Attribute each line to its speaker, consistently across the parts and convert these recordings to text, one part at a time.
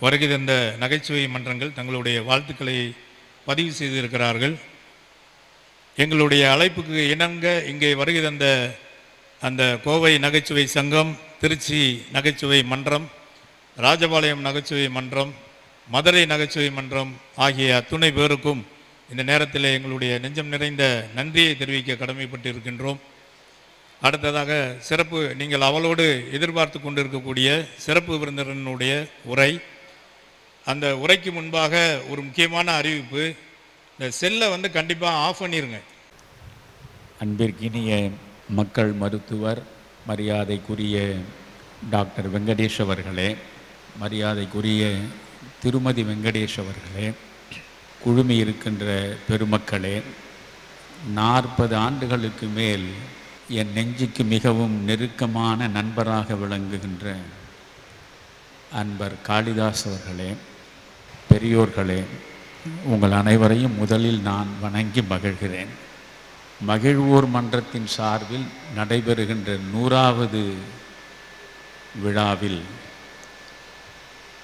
Speaker 1: வருகை தந்த நகைச்சுவை மன்றங்கள் தங்களுடைய வாழ்த்துக்களை பதிவு செய்திருக்கிறார்கள். எங்களுடைய அழைப்புக்கு இணங்க இங்கே வருகை தந்த அந்த கோவை நகைச்சுவை சங்கம், திருச்சி நகைச்சுவை மன்றம், ராஜபாளையம் நகைச்சுவை மன்றம், மதுரை நகைச்சுவை மன்றம் ஆகிய அத்துணை பேருக்கும் இந்த நேரத்தில் எங்களுடைய நெஞ்சம் நிறைந்த நன்றியை தெரிவிக்க கடமைப்பட்டு இருக்கின்றோம். அடுத்ததாக சிறப்பு, நீங்கள் அவளோடு எதிர்பார்த்து கொண்டிருக்கக்கூடிய சிறப்பு விருந்தினருடைய உரை. அந்த உரைக்கு முன்பாக ஒரு முக்கியமான அறிவிப்பு. இந்த செல்லை கண்டிப்பாக ஆஃப் பண்ணிடுங்க.
Speaker 2: அன்பிற்கினிய மக்கள் மருத்துவர், மரியாதைக்குரிய டாக்டர் வெங்கடேஷ் அவர்களே, மரியாதைக்குரிய திருமதி வெங்கடேஷ் அவர்களே, குழுமி இருக்கின்ற பெருமக்களே, 40 ஆண்டுகளுக்கு மேல் என் நெஞ்சுக்கு மிகவும் நெருக்கமான நண்பராக விளங்குகின்ற அன்பர் காளிதாஸ் அவர்களே, பெரியோர்களே, உங்கள் அனைவரையும் முதலில் நான் வணங்கி மகிழ்கிறேன். மகிழ்வோர் மன்றத்தின் சார்பில் நடைபெறுகின்ற 100வது விழாவில்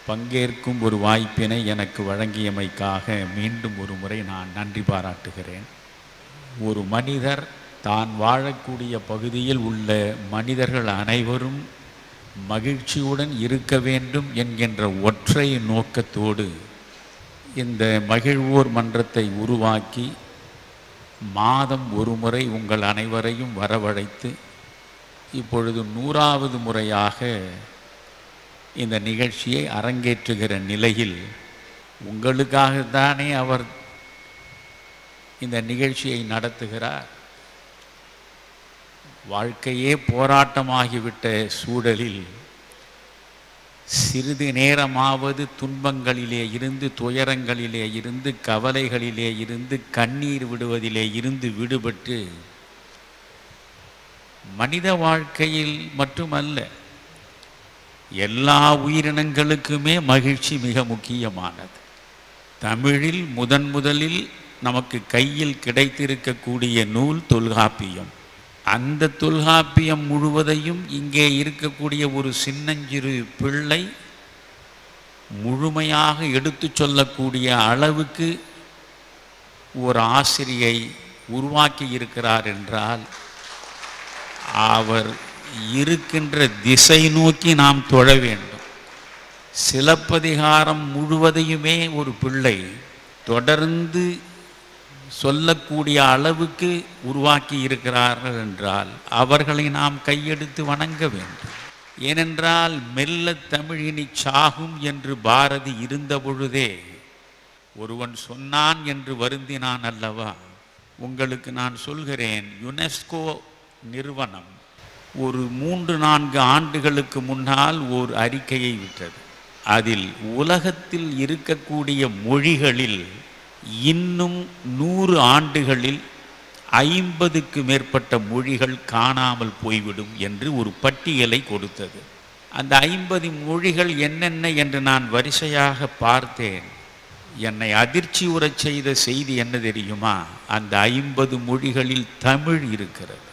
Speaker 2: பங்கேற்கும் ஒரு வாய்ப்பினை எனக்கு வழங்கியமைக்காக மீண்டும் ஒரு முறை நான் நன்றி பாராட்டுகிறேன். ஒரு மனிதர் தான் வாழக்கூடிய பகுதியில் உள்ள மனிதர்கள் அனைவரும் மகிழ்ச்சியுடன் இருக்க வேண்டும் என்கின்ற ஒற்றை நோக்கத்தோடு இந்த மகிழ்வோர் மன்றத்தை உருவாக்கி மாதம் ஒரு முறை உங்கள் அனைவரையும் வரவழைத்து இப்பொழுது 100வது முறையாக இந்த நிகழ்ச்சியை அரங்கேற்றுகிற நிலையில் உங்களுக்காகத்தானே அவர் இந்த நிகழ்ச்சியை நடத்துகிறார். வாழ்க்கையே போராட்டமாகிவிட்ட சூழலில் சிறிது நேரமாவது துன்பங்களிலே இருந்து, துயரங்களிலே இருந்து, கவலைகளிலே இருந்து, கண்ணீர் விடுவதிலே இருந்து விடுபட்டு மனித வாழ்க்கையில் மட்டுமல்ல, எல்லா உயிரினங்களுக்குமே மகிழ்ச்சி மிக முக்கியமானது. தமிழில் முதலில் நமக்கு கையில் கிடைத்திருக்கக்கூடிய நூல் தொல்காப்பியம். அந்த தொல்காப்பியம் முழுவதையும் இங்கே இருக்கக்கூடிய ஒரு சின்னஞ்சிறு பிள்ளை முழுமையாக எடுத்து சொல்லக்கூடிய அளவுக்கு ஒரு ஆசிரியை உருவாக்கி இருக்கிறார் என்றால் அவர் இருக்கின்ற திசை நோக்கி நாம் தொழ வேண்டும். சிலப்பதிகாரம் முழுவதையுமே ஒரு பிள்ளை தொடர்ந்து சொல்லக்கூடிய அளவுக்கு உருவாக்கி இருக்கிறார்கள் என்றால் அவர்களை நாம் கையெடுத்து வணங்க வேண்டும். ஏனென்றால் மெல்ல தமிழினி சாகும் என்று பாரதி இருந்த பொழுதே ஒருவன் சொன்னான் என்று வருந்தினான் அல்லவா? உங்களுக்கு நான் சொல்கிறேன், யுனெஸ்கோ நிறுவனம் ஒரு 3-4 ஆண்டுகளுக்கு முன்னால் ஒரு அறிக்கையை விட்டது. அதில் உலகத்தில் இருக்கக்கூடிய மொழிகளில் இன்னும் 100 ஆண்டுகளில் 50க்கு மேற்பட்ட மொழிகள் காணாமல் போய்விடும் என்று ஒரு பட்டியலை கொடுத்தது. அந்த 50 மொழிகள் என்னென்ன என்று நான் வரிசையாக பார்த்தேன். என்னை அதிர்ச்சி உறச் செய்த செய்தி என்ன தெரியுமா? அந்த 50 மொழிகளில் தமிழ் இருக்கிறது.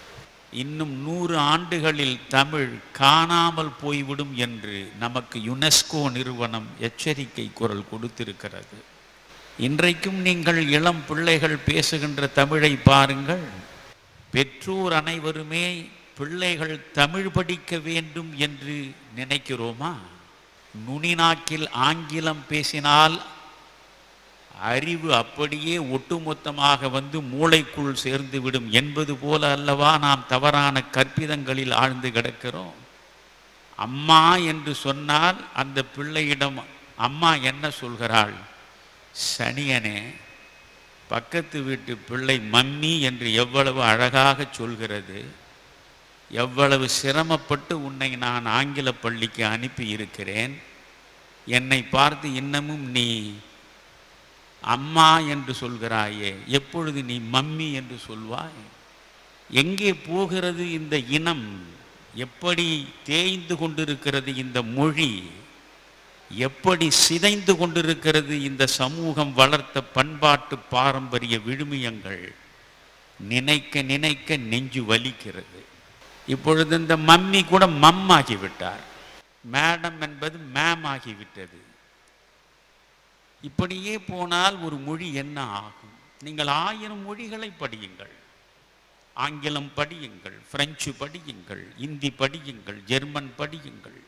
Speaker 2: இன்னும் 100 ஆண்டுகளில் தமிழ் காணாமல் போய்விடும் என்று நமக்கு யுனெஸ்கோ நிறுவனம் எச்சரிக்கை குரல் கொடுத்திருக்கிறது. இன்றைக்கும் நீங்கள் இளம் பிள்ளைகள் பேசுகின்ற தமிழை பாருங்கள். பெற்றோர் அனைவருமே பிள்ளைகள் தமிழ் படிக்க வேண்டும் என்று நினைக்கிறோமா? நுனிநாக்கில் ஆங்கிலம் பேசினால் அறிவு அப்படியே ஒட்டுமொத்தமாக மூளைக்குள் சேர்ந்து விடும் என்பது போல அல்லவா நாம் தவறான கற்பிதங்களில் ஆழ்ந்து கிடக்கிறோம். அம்மா என்று சொன்னால் அந்த பிள்ளையிடம் அம்மா என்ன சொல்கிறாள்? சனியனே. பக்கத்து வீட்டு பிள்ளை மம்மி என்று எவ்வளவு அழகாக சொல்கிறது. எவ்வளவு சிரமப்பட்டு உன்னை நான் ஆங்கில பள்ளிக்கு அனுப்பி இருக்கிறேன். என்னை பார்த்து இன்னமும் நீ அம்மா என்று சொல்கிறாயே, எப்பொழுது நீ மம்மி என்று சொல்வாய்? எங்கே போகிறது இந்த இனம்? எப்படி தேய்ந்து கொண்டிருக்கிறது இந்த மொழி? எப்படி சிதைந்து கொண்டிருக்கிறது இந்த சமூகம் வளர்த்த பண்பாட்டு பாரம்பரிய விழுமியங்கள்? நினைக்க நினைக்க நெஞ்சு வலிக்கிறது. இப்பொழுது இந்த மம்மி கூட மம் ஆகிவிட்டார். மேடம் என்பது மேம் ஆகிவிட்டது. இப்படியே போனால் ஒரு மொழி என்ன ஆகும்? நீங்கள் 1000 மொழிகளை படியுங்கள். ஆங்கிலம் படியுங்கள், பிரெஞ்சு படியுங்கள், இந்தி படியுங்கள், ஜெர்மன் படியுங்கள்.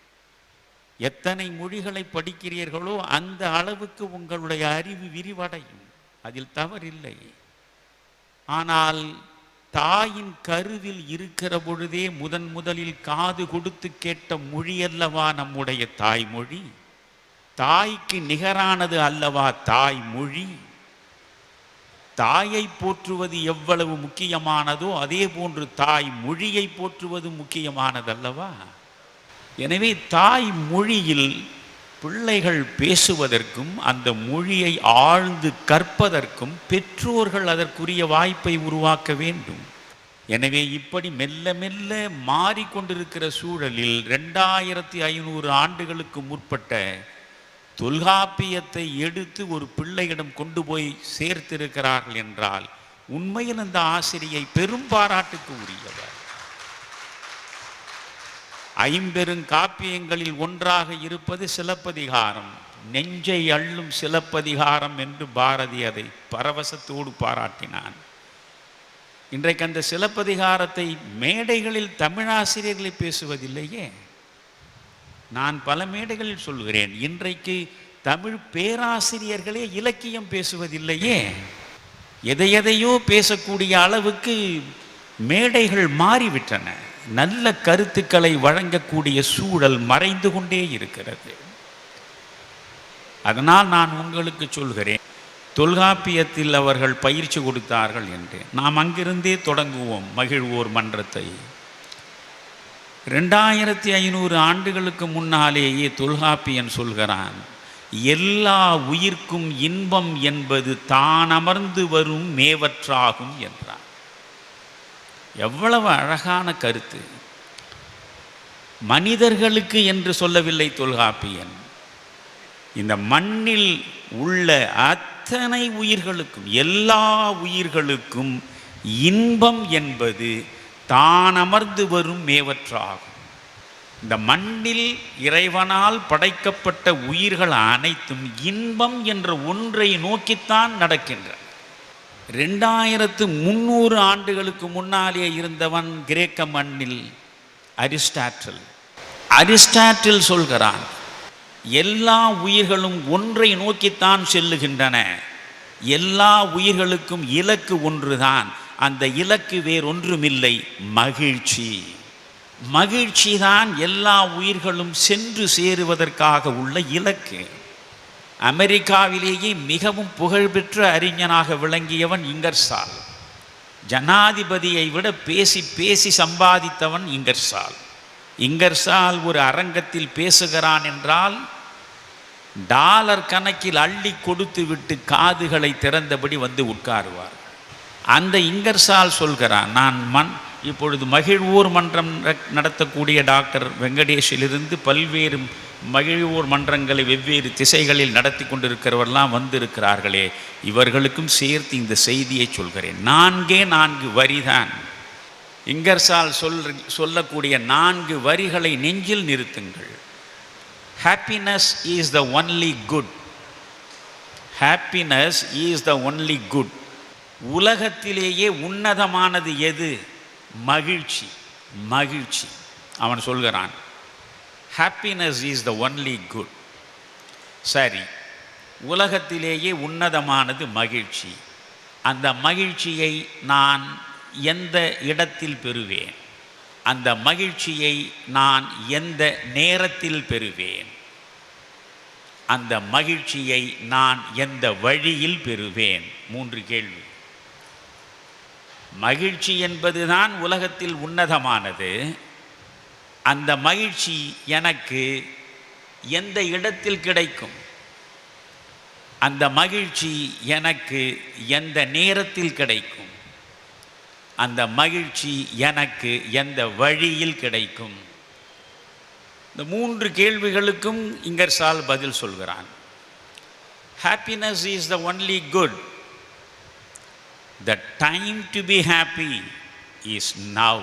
Speaker 2: எத்தனை மொழிகளை படிக்கிறீர்களோ அந்த அளவுக்கு உங்களுடைய அறிவு விரிவடையும். அதில் தவறில்லை. ஆனால் தாயின் கருவில் இருக்கிற பொழுதே முதலில் காது கொடுத்து கேட்ட மொழி அல்லவா நம்முடைய தாய்மொழி. தாய்க்கு நிகரானது அல்லவா தாய்மொழி. தாயை போற்றுவது எவ்வளவு முக்கியமானதோ அதே போன்று தாய் மொழியை போற்றுவது முக்கியமானதல்லவா. எனவே தாய் மொழியில் பிள்ளைகள் பேசுவதற்கும் அந்த மொழியை ஆழ்ந்து கற்பதற்கும் பெற்றோர்கள் அதற்குரிய வாய்ப்பை உருவாக்க வேண்டும். எனவே இப்படி மெல்ல மெல்ல மாறிக்கொண்டிருக்கிற சூழலில் 2500 ஆண்டுகளுக்கு முற்பட்ட தொல்காப்பியத்தை எடுத்து ஒரு பிள்ளையிடம் கொண்டு போய் சேர்த்திருக்கிறார்கள் என்றால் உண்மையில் அந்த ஆசிரியை பெரும் பாராட்டுக்கு உரியவர். 50 காப்பியங்களில் ஒன்றாக இருப்பது சிலப்பதிகாரம். நெஞ்சை அள்ளும் சிலப்பதிகாரம் என்று பாரதி அதை பரவசத்தோடு பாராட்டினான். இன்றைக்கு அந்த சிலப்பதிகாரத்தை மேடைகளில் தமிழாசிரியர்களை பேசுவதில்லையே. நான் பல மேடைகளில் சொல்கிறேன், இன்றைக்கு தமிழ் பேராசிரியர்களே இலக்கியம் பேசுவதில்லையே. எதையோ பேசக்கூடிய அளவுக்கு மேடைகள் மாறிவிட்டன. நல்ல கருத்துக்களை வழங்கக்கூடிய சூழல் மறைந்து கொண்டே இருக்கிறது. அதனால் நான் உங்களுக்கு சொல்கிறேன், தொல்காப்பியத்தில் அவர்கள் பயிற்சி கொடுத்தார்கள் என்று. நாம் அங்கிருந்தே தொடங்குவோம் மகிழ்வோர் மன்றத்தை. 2500 ஆண்டுகளுக்கு முன்னாலேயே தொல்காப்பியன் சொல்கிறான், எல்லா உயிர்க்கும் இன்பம் என்பது தான் அமர்ந்து வரும் மேவற்றாகும் என்றான். எவ்வளவு அழகான கருத்து! மனிதர்களுக்கு என்று சொல்லவில்லை தொல்காப்பியன், இந்த மண்ணில் உள்ள அத்தனை உயிர்களுக்கும், எல்லா உயிர்களுக்கும் இன்பம் என்பது தான் அமர்ந்து வரும் மேவற்றாகும். இந்த மண்ணில் இறைவனால் படைக்கப்பட்ட உயிர்கள் அனைத்தும் இன்பம் என்ற ஒன்றை நோக்கித்தான் நடக்கின்றன. 2300 ஆண்டுகளுக்கு முன்னாலே இருந்தவன் கிரேக்க மண்ணில் அரிஸ்டாட்டில் சொல்கிறான், எல்லா உயிர்களும் ஒன்றை நோக்கித்தான் செல்லுகின்றன. எல்லா உயிர்களுக்கும் இலக்கு ஒன்றுதான். அந்த இலக்கு வேறொன்றுமில்லை, மகிழ்ச்சி. மகிழ்ச்சி தான் எல்லா உயிர்களும் சென்று சேருவதற்காக உள்ள இலக்கு. அமெரிக்காவிலேயே மிகவும் புகழ்பெற்ற அறிஞனாக விளங்கியவன் இங்கர்சால். ஜனாதிபதியை விட பேசி பேசி சம்பாதித்தவன் இங்கர்சால். இங்கர்சால் ஒரு அரங்கத்தில் பேசுகிறான் என்றால் டாலர் கணக்கில் அள்ளி கொடுத்து விட்டு காதுகளை திறந்தபடி வந்து உட்காருவார். அந்த இங்கர்சால் சொல்கிறான், நான் இப்பொழுது மகிழ்வோர் மன்றம் நடத்தக்கூடிய டாக்டர் வெங்கடேஷிலிருந்து பல்வேறு மகிழ்வோர் மன்றங்களை வெவ்வேறு திசைகளில் நடத்தி கொண்டிருக்கிறவரெல்லாம் வந்திருக்கிறார்களே, இவர்களுக்கும் சேர்த்து இந்த செய்தியை சொல்கிறேன். 4 வரிதான். இங்கர்சால் சொல்லக்கூடிய 4 வரிகளை நெஞ்சில் நிறுத்துங்கள். Happiness is the only good. Happiness is the only good. உலகத்திலேயே உன்னதமானது எது? மகிழ்ச்சி. மகிழ்ச்சி. அவன் சொல்கிறான், happiness is the only good. சரி, உலகத்திலேயே உன்னதமானது மகிழ்ச்சி. அந்த மகிழ்ச்சியை நான் எந்த இடத்தில் பெறுவேன்? அந்த மகிழ்ச்சியை நான் எந்த நேரத்தில் பெறுவேன்? அந்த மகிழ்ச்சியை நான் எந்த வழியில் பெறுவேன்? 3 கேள்வி. மகிழ்ச்சி என்பதுதான் உலகத்தில் உன்னதமானது. அந்த மகிழ்ச்சி எனக்கு எந்த இடத்தில் கிடைக்கும்? அந்த மகிழ்ச்சி எனக்கு எந்த நேரத்தில் கிடைக்கும்? அந்த மகிழ்ச்சி எனக்கு எந்த வழியில் கிடைக்கும்? இந்த 3 கேள்விகளுக்கும் இங்கர்சால் பதில் சொல்கிறான். Happiness is the only good. The time to be happy is now.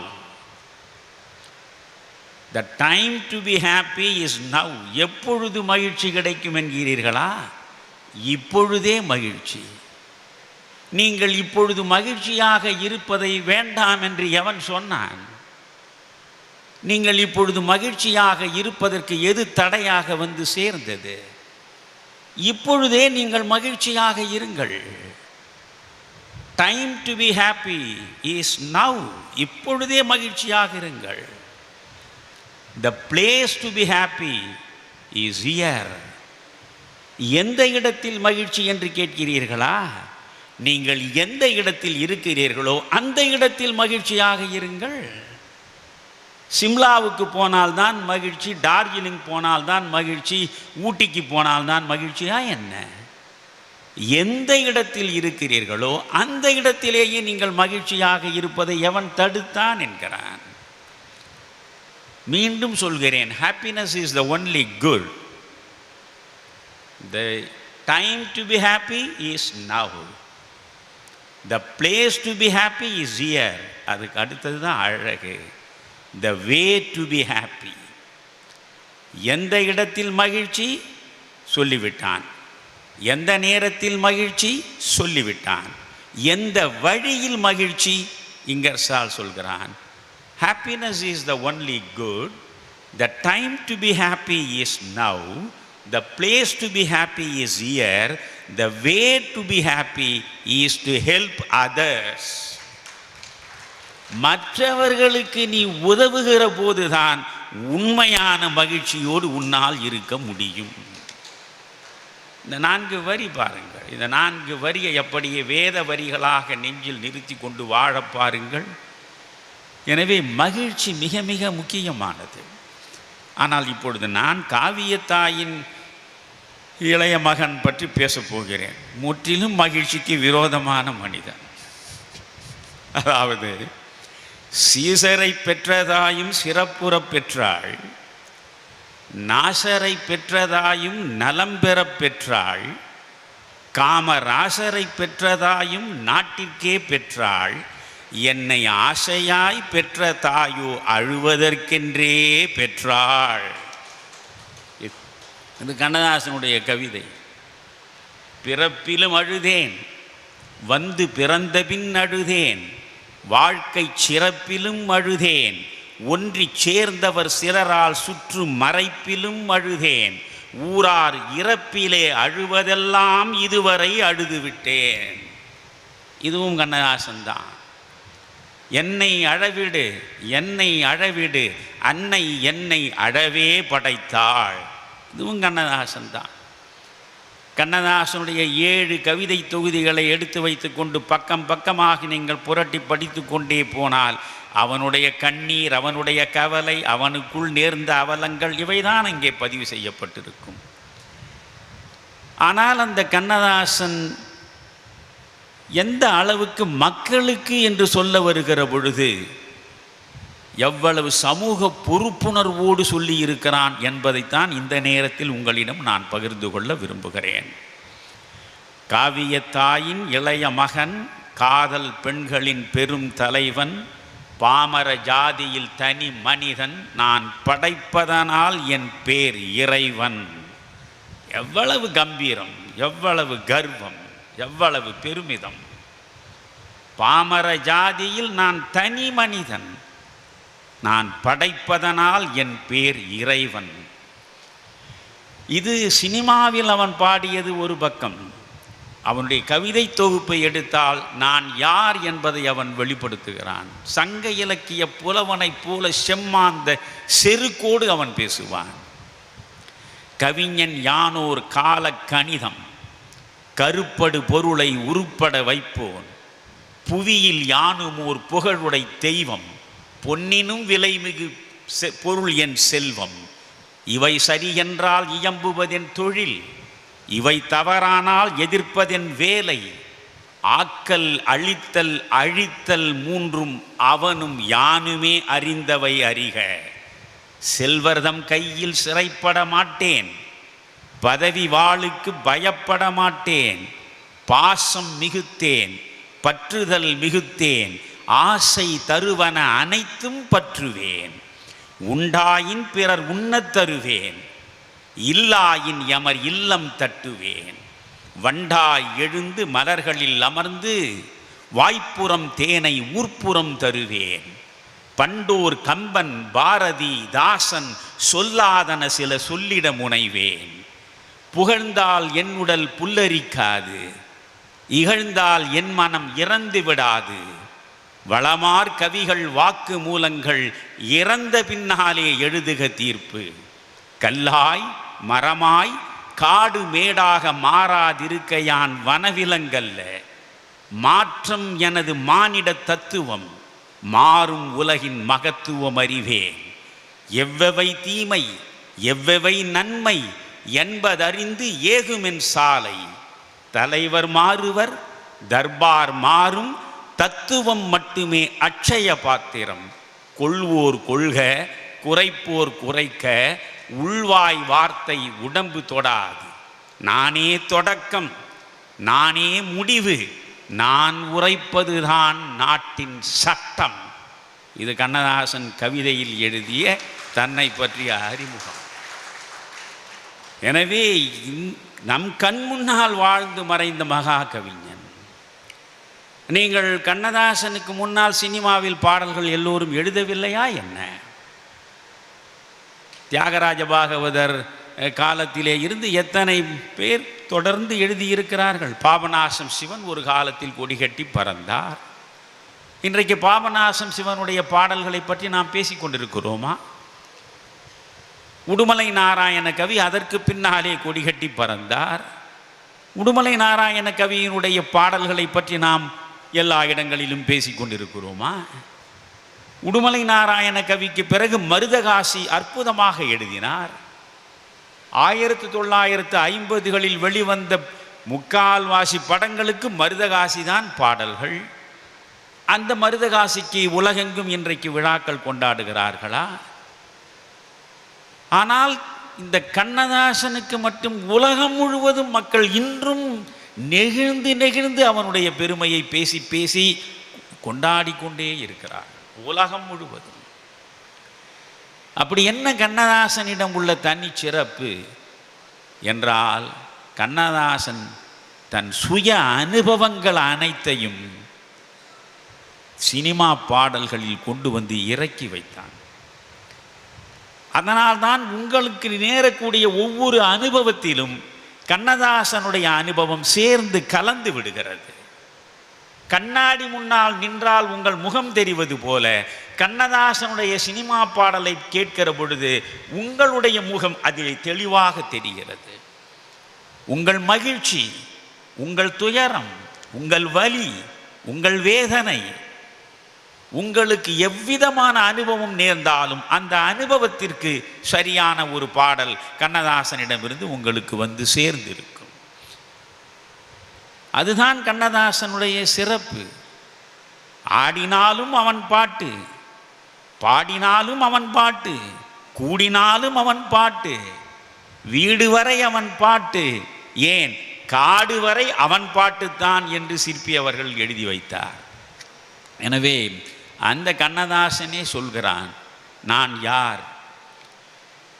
Speaker 2: The time to be happy is now. எப்பொழுது மகிழ்ச்சி கிடைக்கும் என்கிறீர்களா? இப்பொழுதே மகிழ்ச்சி. நீங்கள் இப்பொழுது மகிழ்ச்சியாக இருப்பதை வேண்டாம் என்று எவன் சொன்னான்? நீங்கள் இப்பொழுது மகிழ்ச்சியாக இருப்பதற்கு எது தடையாக வந்து சேர்ந்தது? இப்பொழுதே நீங்கள் மகிழ்ச்சியாக இருங்கள். Time to be happy is now. இப்பொழுதே மகிழ்ச்சியாக இருங்கள். The place to be happy is here. எந்த இடத்தில் மகிழ்ச்சி என்று கேட்கிறீர்களா? நீங்கள் எந்த இடத்தில் இருக்கிறீர்களோ அந்த இடத்தில் மகிழ்ச்சியாக இருங்கள். சிம்லாவுக்கு போனால்தான் மகிழ்ச்சி, டார்ஜிலிங் போனால்தான் மகிழ்ச்சி, ஊட்டிக்கு போனால்தான் மகிழ்ச்சியா என்ன? எந்த இடத்தில் இருக்கிறீர்களோ அந்த இடத்திலேயே நீங்கள் மகிழ்ச்சியாக இருப்பதை எவன் தடுத்தான் என்கிறான். மீண்டும் சொல்கிறேன், happiness is the only good. The time to be happy is now. The place to be happy is here. அதுக்கு அடுத்தது தான் அழகு. The way to be happy. எந்த இடத்தில் மகிழ்ச்சி சொல்லிவிட்டான், எந்த நேரத்தில் மகிழ்ச்சி சொல்லிவிட்டான், எந்த வழியில் மகிழ்ச்சி இங்கர்சால் சொல்கிறான். Happiness is the only good. The time to be happy is now. The place to be happy is here. The way to be happy is to help others. மற்றவர்களுக்கு நீ உதவுகிற போதுதான் உண்மையான மகிழ்ச்சியோடு உன்னால் இருக்க முடியும். இந்த 4 வரி பாருங்கள். இந்த 4 வரியை அப்படியே வேத வரிகளாக நெஞ்சில் நிறுத்தி கொண்டு வாழ பாருங்கள். எனவே மகிழ்ச்சி மிக மிக முக்கியமானது. ஆனால் இப்பொழுது நான் காவியத்தாயின் இளைய மகன் பற்றி பேசப் போகிறேன். முற்றிலும் மகிழ்ச்சிக்கு விரோதமான மனிதன். அதாவது சீசரை பெற்றதாயும் சிறப்புற பெற்றாள், நாசரை பெற்றதாயும் நலம் பெற பெற்றாள், காமராசரை பெற்றதாயும் நாட்டிற்கே பெற்றாள், என்னை ஆசையாய் பெற்ற தாயோ அழுவதற்கென்றே பெற்றாள். இது கண்ணதாசனுடைய கவிதை. பிறப்பிலும் அழுதேன், வந்து பிறந்த பின் அழுதேன், வாழ்க்கை சிறப்பிலும் அழுதேன், ஒன்றி சேர்ந்தவர் சிலரால் சுற்று மறைப்பிலும் அழுதேன், ஊரார் இறப்பிலே அழுவதெல்லாம் இதுவரை அழுதுவிட்டேன். இதுவும் கண்ணதாசன் தான். என்னை அழவிடு, என்னை அழவிடு, அன்னை என்னை அழவே படைத்தாள். இதுவும் கண்ணதாசன் தான். கண்ணதாசனுடைய 7 கவிதை தொகுதிகளை எடுத்து வைத்து கொண்டு பக்கம் பக்கமாக நீங்கள் புரட்டி படித்து கொண்டே போனால் அவனுடைய கண்ணீர், அவனுடைய கவலை, அவனுக்குள் நேர்ந்த அவலங்கள் இவைதான் இங்கே பதிவு செய்யப்பட்டிருக்கும். ஆனால் அந்த கண்ணதாசன் எந்த அளவுக்கு மக்களுக்கு என்று சொல்ல வருகிற பொழுது எவ்வளவு சமூக பொறுப்புணர்வோடு சொல்லி இருக்கிறான் என்பதைத்தான் இந்த நேரத்தில் உங்களிடம் நான் பகிர்ந்து கொள்ள விரும்புகிறேன். காவியத்தாயின் இளைய மகன், காதல் பெண்களின் பெரும் தலைவன், பாமர ஜாதியில் தனி மனிதன், நான் படைப்பதனால் என் பேர் இறைவன். எவ்வளவு கம்பீரம், எவ்வளவு கர்வம், எவ்வளவு பெருமிதம். பாமர ஜாதியில் நான் தனி மனிதன், நான் படைப்பதனால் என் பேர் இறைவன். இது சினிமாவில் அவன் பாடியது ஒரு பக்கம். அவனுடைய கவிதை தொகுப்பை எடுத்தால் நான் யார் என்பதை அவன் வெளிப்படுத்துகிறான். சங்க இலக்கிய புலவனைப் போல செம்மாந்த செருக்கோடு அவன் பேசுவான். கவிஞன் யானோர் கால கணிதம், கருப்படு பொருளை உருப்பட வைப்போன், புவியில் யானுமோர் புகழுடை தெய்வம், பொன்னினும் விலைமிகு பொருள் என் செல்வம், இவை சரி என்றால் இயம்புவதென் தொழில், இவை தவறானால் எதிர்ப்பதென் வேலை, ஆக்கல் அழித்தல் அழித்தல் மூன்றும் அவனும் யானுமே அறிந்தவை அறிக, செல்வர்தம் கையில் சிறைப்பட மாட்டேன், பதவி வாளுக்கு பயப்பட மாட்டேன், பாசம் மிகுத்தேன், பற்றுதல் மிகுத்தேன், ஆசை தருவன அனைத்தும் பற்றுவேன், உண்டாயின் பிறர் உண்ணத் தருவேன், இல்லாயின் எமர் இல்லம் தட்டுவேன், வண்டாய் எழுந்து மலர்களில் அமர்ந்து வாய்ப்புறம் தேனை ஊர்ப்புறம் தருவேன். பண்டோர் கம்பன் பாரதி தாசன் சொல்லாதன சில சொல்லிட முனைவேன். புகழ்ந்தால் என் உடல் புல்லரிக்காது, இகழ்ந்தால் என் மனம் இறந்து விடாது. வளமார் கவிகள் வாக்கு மூலங்கள் இறந்த பின்னாலே எழுதுக தீர்ப்பு. கல்லாய் மரமாய் காடு மேடாக மாறாதிருக்க யான் வனவிலங்கல்ல. மாற்றம் எனது மானிட தத்துவம், மாறும் உலகின் மகத்துவம் அறிவேன். எவ்வவை தீமை எவ்வவை நன்மை என்பதறிந்து ஏகுமென் சாலை. தலைவர் மாறுவர் தர்பார் மாறும், தத்துவம் மட்டுமே அட்சய பாத்திரம். கொள்வோர் கொள்க குறைப்போர் குறைக்க, உள்வாய் வார்த்தை உடம்பு தொடாது. நானே தொடக்கம் நானே முடிவு, நான் உரைப்பதுதான் நாட்டின் சட்டம். இது கண்ணதாசன் கவிதையில் எழுதிய தன்னை பற்றிய அறிமுகம். எனவே நம் கண் முன்னால் வாழ்ந்து மறைந்த மகா கவிஞன். நீங்கள் கண்ணதாசனுக்கு முன்னால் சினிமாவில் பாடல்கள் எல்லோரும் எழுதவில்லையா என்ன? தியாகராஜ பாகவதர் காலத்திலே இருந்து எத்தனை பேர் தொடர்ந்து எழுதியிருக்கிறார்கள். பாபநாசம் சிவன் ஒரு காலத்தில் கொடிகட்டி பறந்தார். இன்றைக்கு பாபநாசம் சிவனுடைய பாடல்களை பற்றி நாம் பேசிக்கொண்டிருக்கிறோமா? உடுமலை நாராயண கவி அதற்கு பின்னாலே கொடிகட்டி பறந்தார். உடுமலை நாராயண கவியினுடைய பாடல்களை பற்றி நாம் எல்லா இடங்களிலும் பேசிக்கொண்டிருக்கிறோமா? உடுமலை நாராயண கவிக்கு பிறகு மருதகாசி அற்புதமாக எழுதினார். 1950களில் வெளிவந்த முக்கால்வாசி படங்களுக்கு மருதகாசி தான் பாடல்கள். அந்த மருதகாசிக்கு உலகெங்கும் இன்றைக்கு விழாக்கள் கொண்டாடுகிறார்களா? ஆனால் இந்த கண்ணதாசனுக்கு மட்டும் உலகம் முழுவதும் மக்கள் இன்றும் நெகிழ்ந்து நெகிழ்ந்து அவனுடைய பெருமையை பேசி பேசி கொண்டாடி கொண்டே இருக்கிறார். உலகம் முழுவதும். அப்படி என்ன கண்ணதாசனிடம் உள்ள தனி சிறப்பு என்றால், கண்ணதாசன் தன் சுய அனுபவங்கள் அனைத்தையும் சினிமா பாடல்களில் கொண்டு வந்து இறக்கி வைத்தான். அதனால்தான் உங்களுக்கு நேரக்கூடிய ஒவ்வொரு அனுபவத்திலும் கண்ணதாசனுடைய அனுபவம் சேர்ந்து கலந்து விடுகிறது. கண்ணாடி முன்னால் நின்றால் உங்கள் முகம் தெரிவது போல கண்ணதாசனுடைய சினிமா பாடலை கேட்கிற பொழுது உங்களுடைய முகம் அதில் தெளிவாக தெரிகிறது. உங்கள் மகிழ்ச்சி, உங்கள் துயரம், உங்கள் வலி, உங்கள் வேதனை, உங்களுக்கு எவ்விதமான அனுபவம் நேர்ந்தாலும் அந்த அனுபவத்திற்கு சரியான ஒரு பாடல் கண்ணதாசனிடமிருந்து உங்களுக்கு வந்து சேர்ந்திருக்கும். அதுதான் கண்ணதாசனுடைய சிறப்பு. ஆடினாலும் அவன் பாட்டு, பாடினாலும் அவன் பாட்டு, கூடினாலும் அவன் பாட்டு, வீடு வரை அவன் பாட்டு, ஏன் காடு வரை அவன் பாட்டுத்தான் என்று சிற்பி அவர்கள் எழுதி வைத்தார். எனவே அந்த கண்ணதாசனே சொல்கிறான், நான் யார்?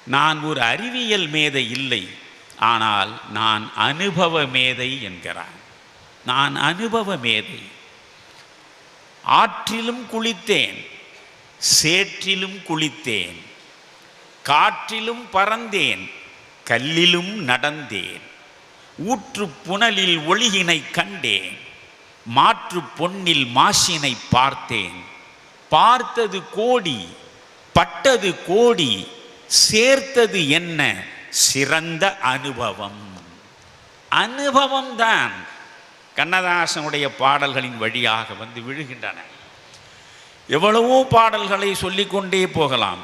Speaker 2: நான் ஒரு அறிவியல் மேதை இல்லை, ஆனால் நான் அனுபவ மேதை என்கிறான். நான் அனுபவ மேதை. ஆற்றிலும் குளித்தேன், சேற்றிலும் குளித்தேன், காற்றிலும் பறந்தேன், கல்லிலும் நடந்தேன், ஊற்று புனலில் ஒளியினை கண்டேன், மாற்று பொன்னில் மாசினை பார்த்தேன், பார்த்தது கோடி பட்டது கோடி, சேர்த்தது என்ன சிறந்த அனுபவம். அனுபவம்தான் கண்ணதாசனுடைய பாடல்களின் வழியாக வந்து விழுகின்றன. எவ்வளவோ பாடல்களை சொல்லிக்கொண்டே போகலாம்.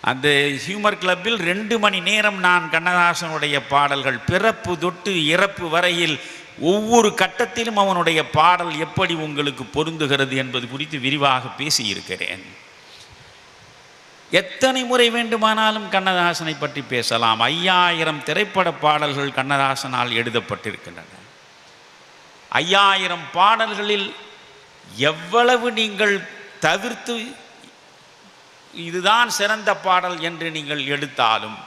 Speaker 2: அந்த ஹியூமர் கிளப்பில் 2 மணி நேரம் நான் கண்ணதாசனுடைய பாடல்கள் பிறப்பு தொட்டு இறப்பு வரையில் ஒவ்வொரு கட்டத்திலும் அவனுடைய பாடல் எப்படி உங்களுக்கு பொருந்துகிறது என்பது குறித்து விரிவாக பேசியிருக்கிறேன். எத்தனை முறை வேண்டுமானாலும் கண்ணதாசனை பற்றி பேசலாம். 5000 திரைப்பட பாடல்கள் கண்ணதாசனால் எழுதப்பட்டிருக்கின்றன. 5000 பாடல்களில் எவ்வளவு நீங்கள் தவிர்த்து இதுதான் சிறந்த பாடல் என்று நீங்கள் எடுத்தாலும்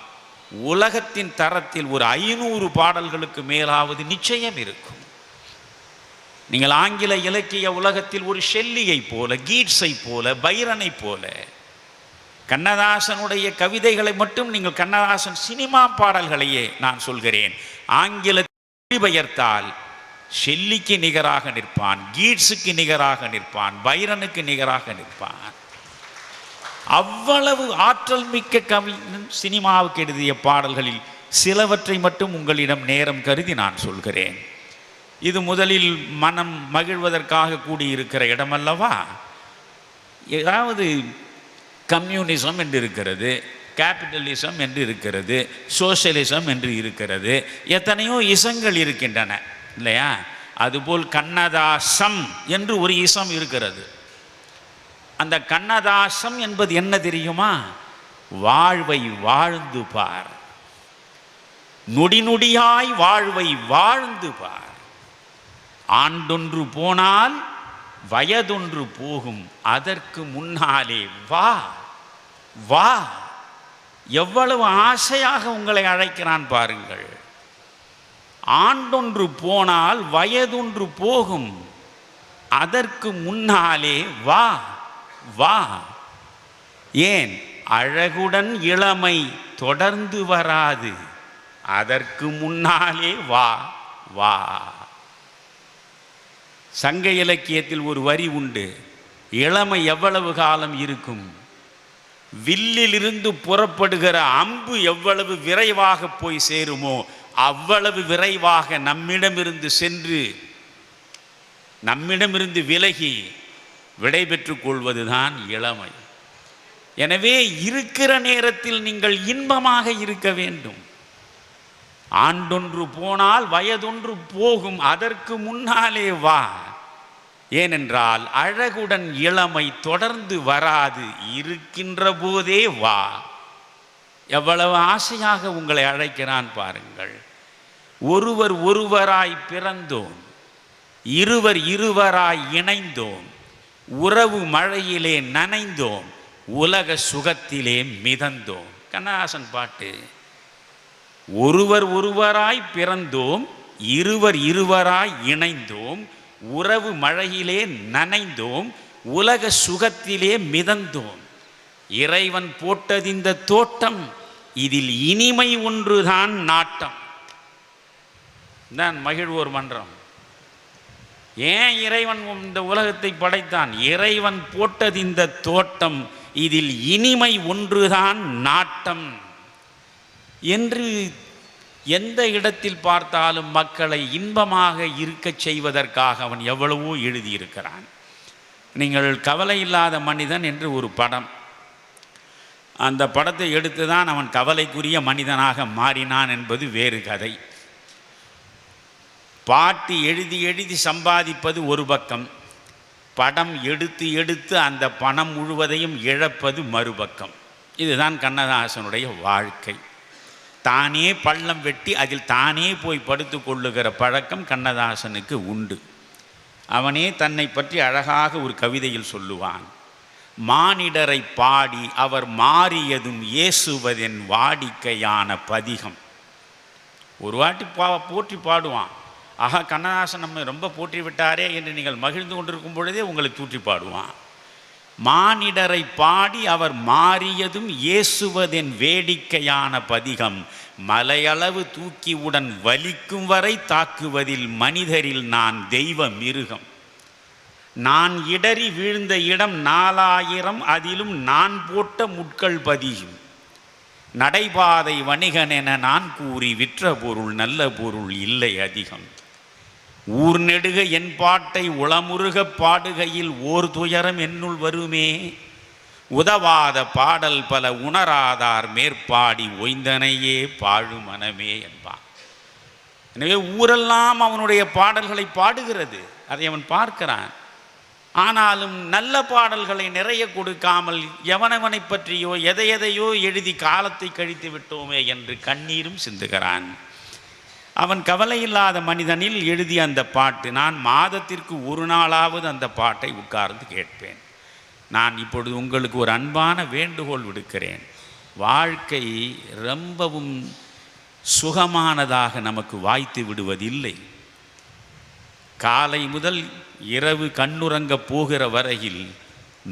Speaker 2: உலகத்தின் தரத்தில் ஒரு 500 பாடல்களுக்கு மேலாவது நிச்சயம் இருக்கும். நீங்கள் ஆங்கில இலக்கிய உலகத்தில் ஒரு ஷெல்லியை போல, கீட்ஸை போல, பைரனை போல, கண்ணதாசனுடைய கவிதைகளை மட்டும் நீங்கள், கண்ணதாசன் சினிமா பாடல்களையே நான் சொல்கிறேன், ஆங்கிலத்தில் பெயர்த்தால் ஷெல்லிக்கு நிகராக நிற்பான், கீட்ஸுக்கு நிகராக நிற்பான், பைரனுக்கு நிகராக நிற்பான். அவ்வளவு ஆற்றல் மிக்க கவிஞன் சினிமாவுக்கு எழுதிய பாடல்களில் சிலவற்றை மட்டும் உங்களிடம் நேரம் கருதி நான் சொல்கிறேன். இது முதலில் மனம் மகிழ்வதற்காக கூடியிருக்கிற இடமல்லவா? ஏதாவது கம்யூனிசம் என்று இருக்கிறது, கேபிட்டலிசம் என்று இருக்கிறது, சோசியலிசம் என்று இருக்கிறது, எத்தனையோ இசங்கள் இருக்கின்றன இல்லையா? அதுபோல் கண்ணதாசம் என்று ஒரு இசம் இருக்கிறது. அந்த கண்ணதாசம் என்பது என்ன தெரியுமா? வாழ்வை வாழ்ந்து பார், நொடி நொடியாய் வாழ்வை வாழ்ந்து பார். ஆண்டொன்று போனால் வயதொன்று போகும், அதற்கு முன்னாலே வா வா. எவ்வளவு ஆசையாக உங்களை அழைக்கிறான் பாருங்கள். ஆண்டொன்று போனால் வயதொன்று போகும், அதற்கு முன்னாலே வா வா. ஏன்? அழகுடன் இளமை தொடர்ந்து வராது, அதற்கு முன்னாலே வா வா. சங்க இலக்கியத்தில் ஒரு வரி உண்டு, இளமை எவ்வளவு காலம் இருக்கும்? வில்லிலிருந்து புறப்படுகிற அம்பு எவ்வளவு விரைவாக போய் சேருமோ அவ்வளவு விரைவாக நம்மிடமிருந்து சென்று நம்மிடமிருந்து விலகி விடை பெற்றுக் கொள்வதுதான் இளமை. எனவே இருக்கிற நேரத்தில் நீங்கள் இன்பமாக இருக்க வேண்டும். ஆண்டொன்று போனால் வயதொன்று போகும், அதற்கு முன்னாலே வா. ஏனென்றால் அழகுடன் இளமை தொடர்ந்து வராது, இருக்கின்ற போதே வா. எவ்வளவு ஆசையாக உங்களை அழைக்கிறான் பாருங்கள். ஒருவர் ஒருவராய் பிறந்தோம், இருவர் இருவராய் இணைந்தோம், உறவு மழையிலே நனைந்தோம், உலக சுகத்திலே மிதந்தோம். கண்ணதாசன் பாட்டு. ஒருவர் ஒருவராய் பிறந்தோம், இருவர் இருவராய் இணைந்தோம், உறவு மழையிலே நனைந்தோம், உலக சுகத்திலே மிதந்தோம். இறைவன் போட்டதிந்த தோட்டம், இதில் இனிமை ஒன்றுதான் நாட்டம். தான் மகிழ்வோர் மன்றம். ஏன் இறைவன் இந்த உலகத்தை படைத்தான்? இறைவன் போட்டதிந்த தோட்டம், இதில் இனிமை ஒன்றுதான் நாட்டம் என்று எந்த இடத்தில் பார்த்தாலும் மக்களை இன்பமாக இருக்கச் செய்வதற்காக அவன் எவ்வளவோ எழுதியிருக்கிறான். நீங்கள் கவலை இல்லாத மனிதன் என்று ஒரு படம், அந்த படத்தை எடுத்து தான் அவன் கவலைக்குரிய மனிதனாக மாறினான் என்பது வேறு கதை. பாட்டு எழுதி எழுதி சம்பாதிப்பது ஒரு பக்கம், படம் எடுத்து எடுத்து அந்த பணம் முழுவதையும் இழப்பது மறுபக்கம். இதுதான் கண்ணதாசனுடைய வாழ்க்கை. தானே பள்ளம் வெட்டி அதில் தானே போய் படுத்து கொள்ளுகிற பழக்கம் கண்ணதாசனுக்கு உண்டு. அவனே தன்னை பற்றி அழகாக ஒரு கவிதையில் சொல்லுவான். மானிடரை பாடி அவர் மாறியதும் இயேசுவதென் வாடிக்கையான பதிகம். ஒரு வாட்டி போற்றி பாடுவான். ஆஹா, கண்ணதாசன் நம்ம ரொம்ப போற்றி விட்டாரே என்று நீங்கள் மகிழ்ந்து கொண்டிருக்கும் பொழுதே உங்களை தூற்றி பாடுவான். மானிடரை பாடி அவர் மாறியதும் இயேசுவதென் வேடிக்கையான பதிகம், மலையளவு தூக்கிவுடன் வலிக்கும் வரை தாக்குவதில் மனிதரில் நான் தெய்வ மிருகம். நான் இடறி வீழ்ந்த இடம் 4000, அதிலும் நான் போட்ட முட்கள் பதியும். நடைபாதை வணிகன் என நான் கூறி விற்ற பொருள் நல்ல பொருள் இல்லை அதிகம். ஊர் நெடுக என் பாட்டை உளமுருக பாடுகையில் ஓர் துயரம் என்னுள் வருமே, உதவாத பாடல் பல உணராதார் மேற்பாடி ஒய்ந்தனையே பாழு மனமே என்பான். எனவே ஊரெல்லாம் அவனுடைய பாடல்களை பாடுகிறது, அதை அவன் பார்க்கிறான். ஆனாலும் நல்ல பாடல்களை நிறைய கொடுக்காமல் எவனவனை பற்றியோ எதையோ எழுதி காலத்தை கழித்து விட்டோமே என்று கண்ணீரும் சிந்துகிறான். அவன் கவலையில்லாத மனிதனில் எழுதிய அந்த பாட்டு, நான் மாதத்திற்கு ஒரு நாளாவது அந்த பாட்டை உட்கார்ந்து கேட்பேன். நான் இப்பொழுது உங்களுக்கு ஒரு அன்பான வேண்டுகோள் விடுக்கிறேன். வாழ்க்கை ரொம்பவும் சுகமானதாக நமக்கு வாய்த்து விடுவதில்லை. காலை முதல் இரவு கண்ணுறங்க போகிற வரையில்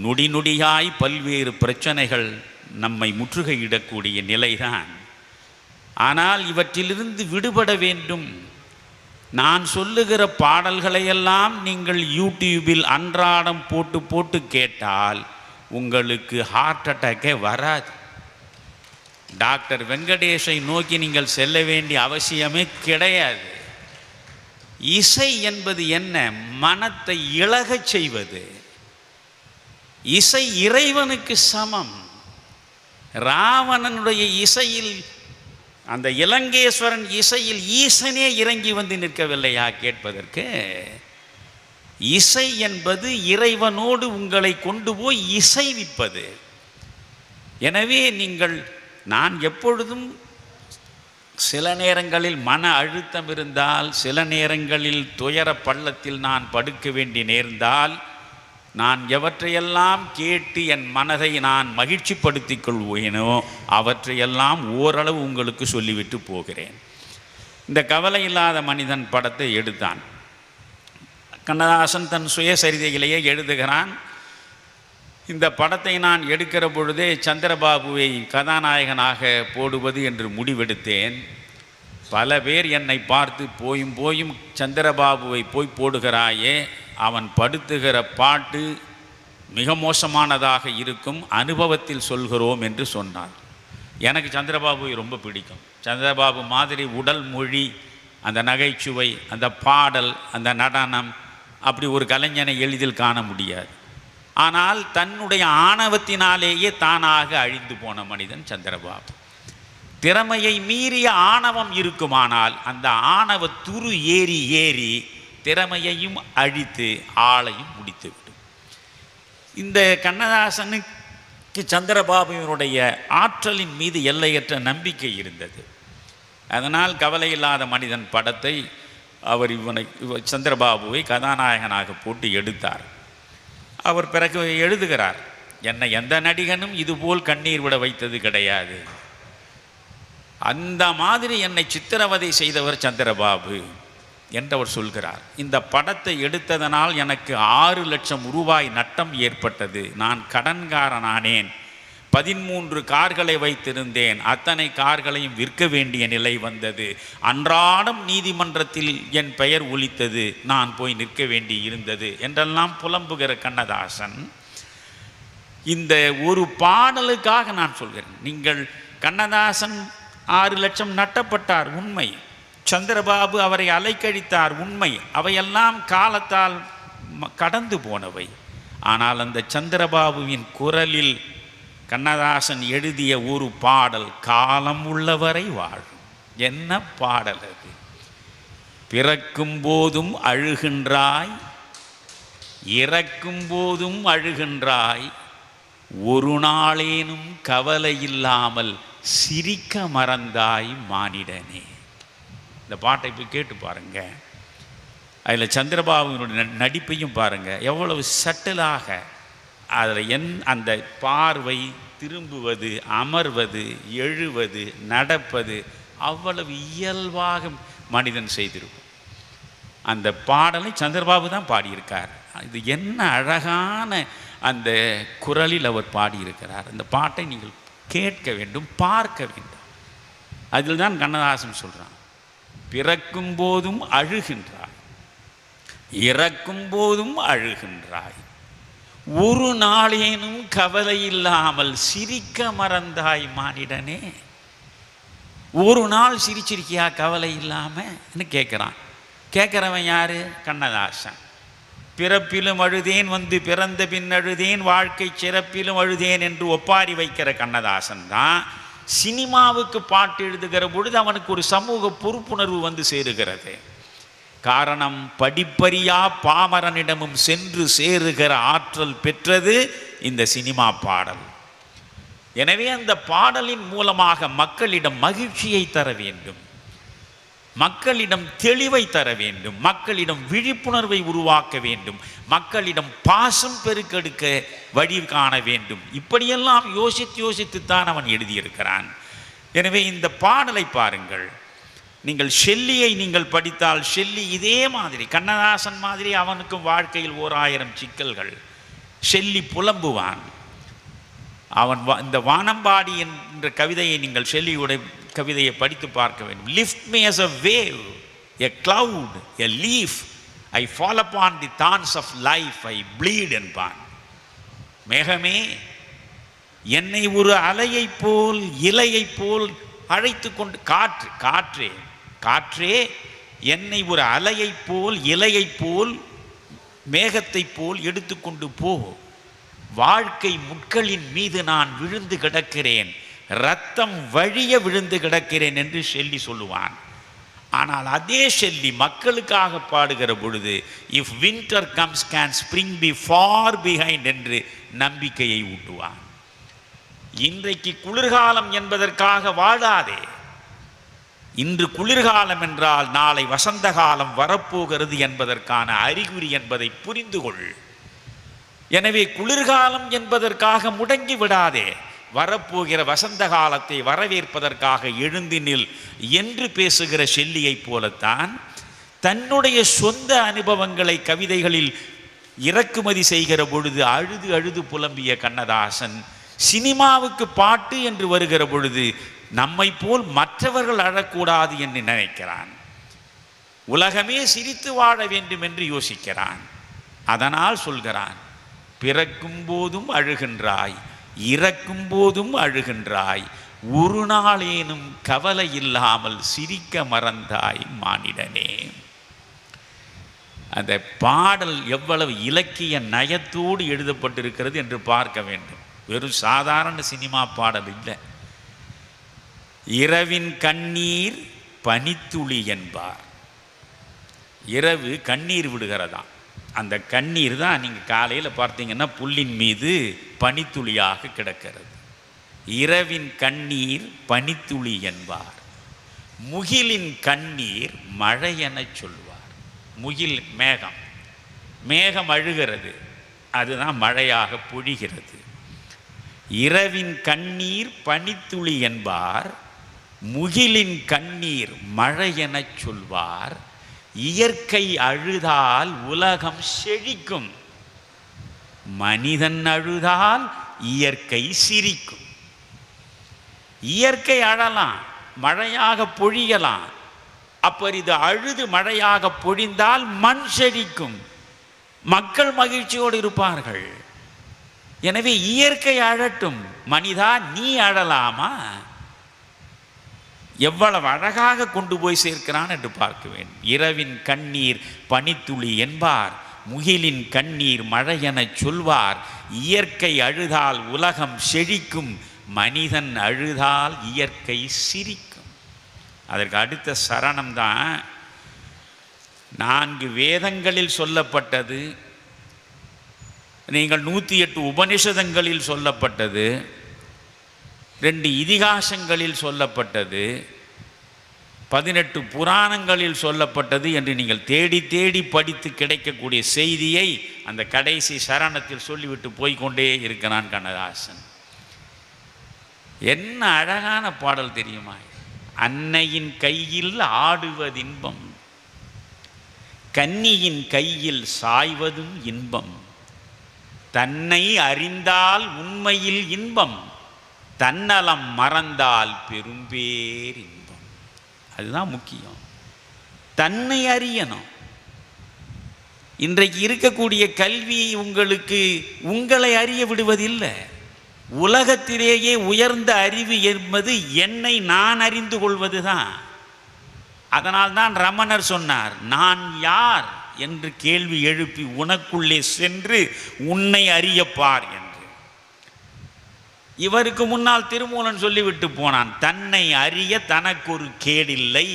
Speaker 2: நொடி நொடியாய் பல்வேறு பிரச்சனைகள் நம்மை முற்றுகையிடக்கூடிய நிலைதான். ஆனால் இவற்றிலிருந்து விடுபட வேண்டும். நான் சொல்லுகிற பாடல்களையெல்லாம் நீங்கள் யூடியூபில் அன்றாடம் போட்டு போட்டு கேட்டால் உங்களுக்கு ஹார்ட் அட்டாக்கே வராது. டாக்டர் வெங்கடேஷை நோக்கி நீங்கள் செல்ல வேண்டிய அவசியமே கிடையாது. இசை என்பது என்ன? மனத்தை இளகச் செய்வது. இசை இறைவனுக்கு சமம். ராவணனுடைய இசையில், அந்த இலங்கேஸ்வரன் இசையில் ஈசனே இறங்கி வந்து நிற்கவில்லையா கேட்பதற்கு? இசை என்பது இறைவனோடு உங்களை கொண்டு போய் இசைவிப்பது. எனவே நீங்கள், நான் எப்பொழுதும் சில நேரங்களில் மன அழுத்தம் இருந்தால், சில நேரங்களில் துயர பள்ளத்தில் நான் படுக்க வேண்டி நேர்ந்தால், நான் எவற்றையெல்லாம் கேட்டு என் மனதை நான் மகிழ்ச்சிப்படுத்திக் கொள்வேனோ அவற்றையெல்லாம் ஓரளவு உங்களுக்கு சொல்லிவிட்டு போகிறேன். இந்த கவலை இல்லாத மனிதன் படத்தை எடுத்தான். கண்ணதாசன் தன் சுயசரிதையிலேயே எழுதுகிறான். இந்த படத்தை நான் எடுக்கிற பொழுதே சந்திரபாபுவை கதாநாயகனாக போடுவது என்று முடிவெடுத்தேன். பல பேர் என்னை பார்த்து போயும் போயும் சந்திரபாபுவை போய் போடுகிறாயே, அவன் படுத்துகிற பாட்டு மிக மோசமானதாக இருக்கும், அனுபவத்தில் சொல்கிறோம் என்று சொன்னார். எனக்கு சந்திரபாபுவை ரொம்ப பிடிக்கும். சந்திரபாபு மாதிரி உடல் மொழி, அந்த நகைச்சுவை, அந்த பாடல், அந்த நடனம், அப்படி ஒரு கலைஞனை எளிதில் காண முடியாது. ஆனால் தன்னுடைய ஆணவத்தினாலேயே தானாக அழிந்து போன மனிதன் சந்திரபாபு. திறமையை மீறிய ஆணவம் இருக்குமானால் அந்த ஆணவ துரு ஏறி ஏறி திறமையையும் அழித்து ஆளையும் முடித்துவிடும். இந்த கண்ணதாசனுக்கு சந்திரபாபுவினுடைய ஆற்றலின் மீது எல்லையற்ற நம்பிக்கை இருந்தது. அதனால் கவலை இல்லாத மனிதன் படத்தை அவர் சந்திரபாபுவை கதாநாயகனாக போட்டு எடுத்தார். அவர் பிறகு எழுதுகிறார், என்னை எந்த நடிகனும் இதுபோல் கண்ணீர் விட வைத்தது கிடையாது. அந்த மாதிரி என்னை சித்திரவதை செய்தவர் சந்திரபாபு என்றவர் சொல்கிறார். இந்த படத்தை எடுத்ததனால் எனக்கு 6 லட்சம் ரூபாய் நட்டம் ஏற்பட்டது. நான் கடன்காரனானேன். 13 கார்களை வைத்திருந்தேன். அத்தனை கார்களையும் விற்க வேண்டிய நிலை வந்தது. அன்றாடம் நீதிமன்றத்தில் என் பெயர் ஒலித்தது. நான் போய் நிற்க வேண்டி இருந்தது என்றெல்லாம் புலம்புகிற கண்ணதாசன் இந்த ஒரு பாடலுக்காக நான் சொல்கிறேன். நீங்கள், கண்ணதாசன் 6 லட்சம் நட்டப்பட்டார், உண்மை. சந்திரபாபு அவரை அலைக்கழித்தார், உண்மை. அவையெல்லாம் காலத்தால் கடந்து போனவை. ஆனால் அந்த சந்திரபாபுவின் குரலில் கண்ணதாசன் எழுதிய ஒரு பாடல் காலம் உள்ளவரை வாழும். என்ன பாடல் அது! பிறக்கும் போதும் அழுகின்றாய், இறக்கும் போதும் அழுகின்றாய், ஒரு நாளேனும் கவலை இல்லாமல் சிரிக்க மறந்தாய் மானிடனே. இந்த பாட்டை போய் கேட்டு பாருங்க. அதில் சந்திரபாபுவினுடைய நடிப்பையும் பாருங்க, எவ்வளவு சட்டிலாக அதில் அந்த பார்வை, திரும்புவது, அமர்வது, எழுவது, நடப்பது அவ்வளவு இயல்பாக மனிதன் செய்திருக்கும். அந்த பாடலை சந்திரபாபு தான் பாடியிருக்கார். இது என்ன அழகான அந்த குரலில் அவர் பாடியிருக்கிறார். அந்த பாட்டை நீங்கள் கேட்க வேண்டும், பார்க்க வேண்டும். அதில் தான் கண்ணதாசன் சொல்கிறான், பிறக்கும் போதும் அழுகின்றாய், இறக்கும் போதும் அழுகின்றாய், ஒரு நாளேனும் கவலை இல்லாமல் சிரிக்க மறந்தாய் மானிடனே. ஒரு நாள் சிரிச்சிருக்கியா கவலை இல்லாமல் கேட்குறான். கேட்குறவன் யாரு? கண்ணதாசன். பிறப்பிலும் அழுதேன், வந்து பிறந்த பின் அழுதேன், வாழ்க்கை சிறப்பிலும் அழுதேன் என்று ஒப்பாரி வைக்கிற கண்ணதாசன் தான் சினிமாவுக்கு பாட்டு எழுதுகிற பொழுது அவனுக்கு ஒரு சமூக பொறுப்புணர்வு வந்து சேருகிறது. காரணம், படிப்பறியா பாமரனிடமும் சென்று சேருகிற ஆற்றல் பெற்றது இந்த சினிமா பாடல். எனவே அந்த பாடலின் மூலமாக மக்களிடம் மகிழ்ச்சியை தர வேண்டும். மக்களிடம் தெளிவை தர வேண்டும், மக்களிடம் விழிப்புணர்வை உருவாக்க வேண்டும், மக்களிடம் பாசம் பெருக்கெடுக்க வழி காண வேண்டும். இப்படியெல்லாம் யோசித்துத்தான் அவன் எழுதியிருக்கிறான். எனவே இந்த பாடலை பாருங்கள். நீங்கள் ஷெல்லியை நீங்கள் படித்தால் ஷெல்லி இதே மாதிரி கண்ணதாசன் மாதிரி அவனுக்கும் வாழ்க்கையில் 1000 சிக்கல்கள். ஷெல்லி புலம்புவான். அவன் இந்த வானம்பாடி என்ற கவிதையை நீங்கள் ஷெல்லியுடைய கவிதையை படித்து பார்க்க வேண்டும். Lift me as a wave, a cloud, a leaf, I fall upon the thorns of life, I bleed என்பான். மேகமே என்னை ஒரு அலையைப் போல் இலையைப் போல் அழைத்து கொண்டு, காற்றே என்னை ஒரு அலையைப் போல் இலையைப் போல் மேகத்தைப் போல் எடுத்துக்கொண்டு போ. வாழ்க்கை முட்களின் மீது நான் விழுந்து கிடக்கிறேன், இரத்தம் வழிய விழுந்து கிடக்கிறேன் என்று ஷெல்லி சொல்லுவான். ஆனால் அதே ஷெல்லி மக்களுக்காக பாடுகிற பொழுது if winter comes can spring B for behind என்று நம்பிக்கையை ஊட்டுவான். இன்றைக்கு குளிர்காலம் என்பதற்காக வாழாதே. இன்று குளிர்காலம் என்றால் நாளை வசந்த காலம் வரப்போகிறது என்பதற்கான அறிகுறி என்பதை புரிந்து கொள். எனவே குளிர்காலம் என்பதற்காக முடங்கி விடாதே. வரப்போகிற வசந்த காலத்தை வரவேற்பதற்காக எழுந்து நில் என்று பேசுகிற ஷெல்லியைப் போலத்தான் தன்னுடைய சொந்த அனுபவங்களை கவிதைகளில் இறக்குமதி செய்கிற பொழுது அழுது அழுது புலம்பிய கண்ணதாசன் சினிமாவுக்கு பாட்டு என்று வருகிற பொழுது நம்மை போல் மற்றவர்கள் அழக்கூடாது என்று நினைக்கிறான். உலகமே சிரித்து வாழ வேண்டும் என்று யோசிக்கிறான். அதனால் சொல்கிறான், பிறக்கும் போதும் அழுகின்றாய், இறக்கும் போதும் அழுகின்றாய், ஒரு நாளேனும் கவலை இல்லாமல் சிரிக்க மறந்தாய் மானிடனே. அந்த பாடல் எவ்வளவு இலக்கிய நயத்தோடு எழுதப்பட்டிருக்கிறது என்று பார்க்க வேண்டும். வெறும் சாதாரண சினிமா பாடல் இல்லை. இரவின் கண்ணீர் பனித்துளி என்பார். இரவு கண்ணீர் விடுகிறதாம். அந்த கண்ணீர் தான் நீங்கள் காலையில் பார்த்தீங்கன்னா புல்லின் மீது பனித்துளியாக கிடக்கிறது. இரவின் கண்ணீர் பனித்துளி என்பார். முகிலின் கண்ணீர் மழை என சொல்வார். முகில் மேகம், மேகம் அழுகிறது, அதுதான் மழையாக பொழிகிறது. இரவின் கண்ணீர் பனித்துளி என்பார், முகிலின் கண்ணீர் மழை என சொல்வார். இயற்கை அழுதால் உலகம் செழிக்கும், மனிதன் அழுதால் இயற்கை சிரிக்கும். இயற்கை அழலாம், மழையாக பொழியலாம். அப்ப இது அழுது மழையாக பொழிந்தால் மண் செழிக்கும், மக்கள் மகிழ்ச்சியோடு இருப்பார்கள். எனவே இயற்கை அழட்டும், மனிதா நீ அழலாமா? எவ்வளவு அழகாக கொண்டு போய் சேர்க்கிறான் என்று பார்க்க வேண்டும். இரவின் கண்ணீர் பனித்துளி என்பார், முகிலின் கண்ணீர் மழை என சொல்வார். இயற்கை அழுதால் உலகம் செழிக்கும், மனிதன் அழுதால் இயற்கை சிரிக்கும். அதற்கு அடுத்த சரணம்தான் 4 வேதங்களில் சொல்லப்பட்டது, நீங்கள் 108 உபனிஷதங்களில் சொல்லப்பட்டது, 2 இதிகாசங்களில் சொல்லப்பட்டது, 18 புராணங்களில் சொல்லப்பட்டது என்று நீங்கள் தேடி தேடி படித்து கிடைக்கக்கூடிய செய்தியை அந்த கடைசி சரணத்தில் சொல்லிவிட்டு போய்கொண்டே இருக்கிறான் கண்ணதாசன். என்ன அழகான பாடல் தெரியுமா? அன்னையின் கையில் ஆடுவதின்பம், கன்னியின் கையில் சாய்வதும் இன்பம், தன்னை அறிந்தால் உண்மையில் இன்பம், தன்னலம் மறந்தால் பெரும்பேர் இன்பம். அதுதான் முக்கியம். தன்னை அறியணும். இன்றைக்கு இருக்கக்கூடிய கல்வி உங்களுக்கு உங்களை அறிய விடுவதில்லை. உலகத்திலேயே உயர்ந்த அறிவு என்பது என்னை நான் அறிந்து கொள்வது தான். அதனால்தான் ரமணர் சொன்னார், நான் யார் என்று கேள்வி எழுப்பி உனக்குள்ளே சென்று உன்னை அறியப்பார் என்று. இவருக்கு முன்னால் திருமூலன் சொல்லிவிட்டு போனான், தன்னை அறிய தனக்கு ஒரு கேடில்லை,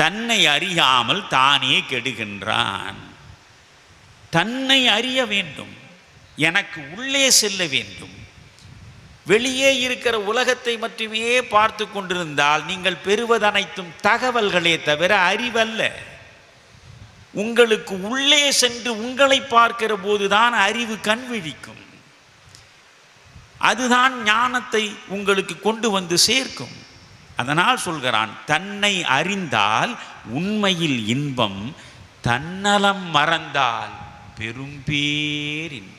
Speaker 2: தன்னை அறியாமல் தானே கெடுகின்றான். தன்னை அறிய வேண்டும், எனக்கு உள்ளே செல்ல வேண்டும். வெளியே இருக்கிற உலகத்தை மட்டுமே பார்த்து கொண்டிருந்தால் நீங்கள் பெறுவது அனைத்தும் தகவல்களே தவிர அறிவல்ல. உங்களுக்கு உள்ளே சென்று உங்களை பார்க்கிற போதுதான் அறிவு கண் விழிக்கும். அதுதான் ஞானத்தை உங்களுக்கு கொண்டு வந்து சேர்க்கும். அதனால் சொல்கிறான், தன்னை அறிந்தால் உண்மையில் இன்பம், தன்னலம் மறந்தால் பெரும்பேரின்பம்.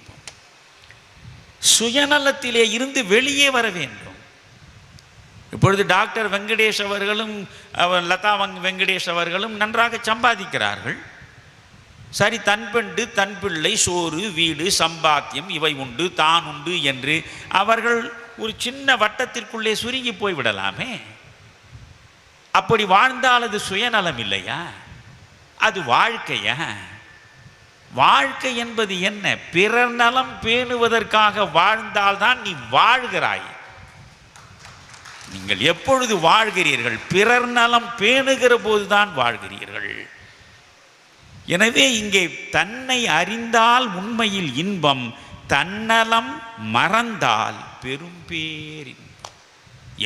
Speaker 2: சுயநலத்திலே இருந்து வெளியே வர வேண்டும். இப்பொழுது டாக்டர் வெங்கடேஷ் அவர்களும் லதா வெங்கடேஷ் அவர்களும் நன்றாக சம்பாதிக்கிறார்கள். சரி, தன் பெண்டு தன் பிள்ளை, சோறு வீடு சம்பாத்தியம் இவை உண்டு தான் உண்டு என்று அவர்கள் ஒரு சின்ன வட்டத்திற்குள்ளே சுருங்கி போய்விடலாமே. அப்படி வாழ்ந்தால் அது சுயநலம் இல்லையா? அது வாழ்க்கையா? வாழ்க்கை என்பது என்ன? பிறர் நலம் பேணுவதற்காக வாழ்ந்தால்தான் நீ வாழ்கிறாய். நீங்கள் எப்பொழுது வாழ்கிறீர்கள்? பிறர் நலம் பேணுகிற போதுதான் வாழ்கிறீர்கள். எனவே இங்கே தன்னை அறிந்தால் உண்மையில் இன்பம், தன்னலம் மறந்தால் பெரும்பேரின்பம்.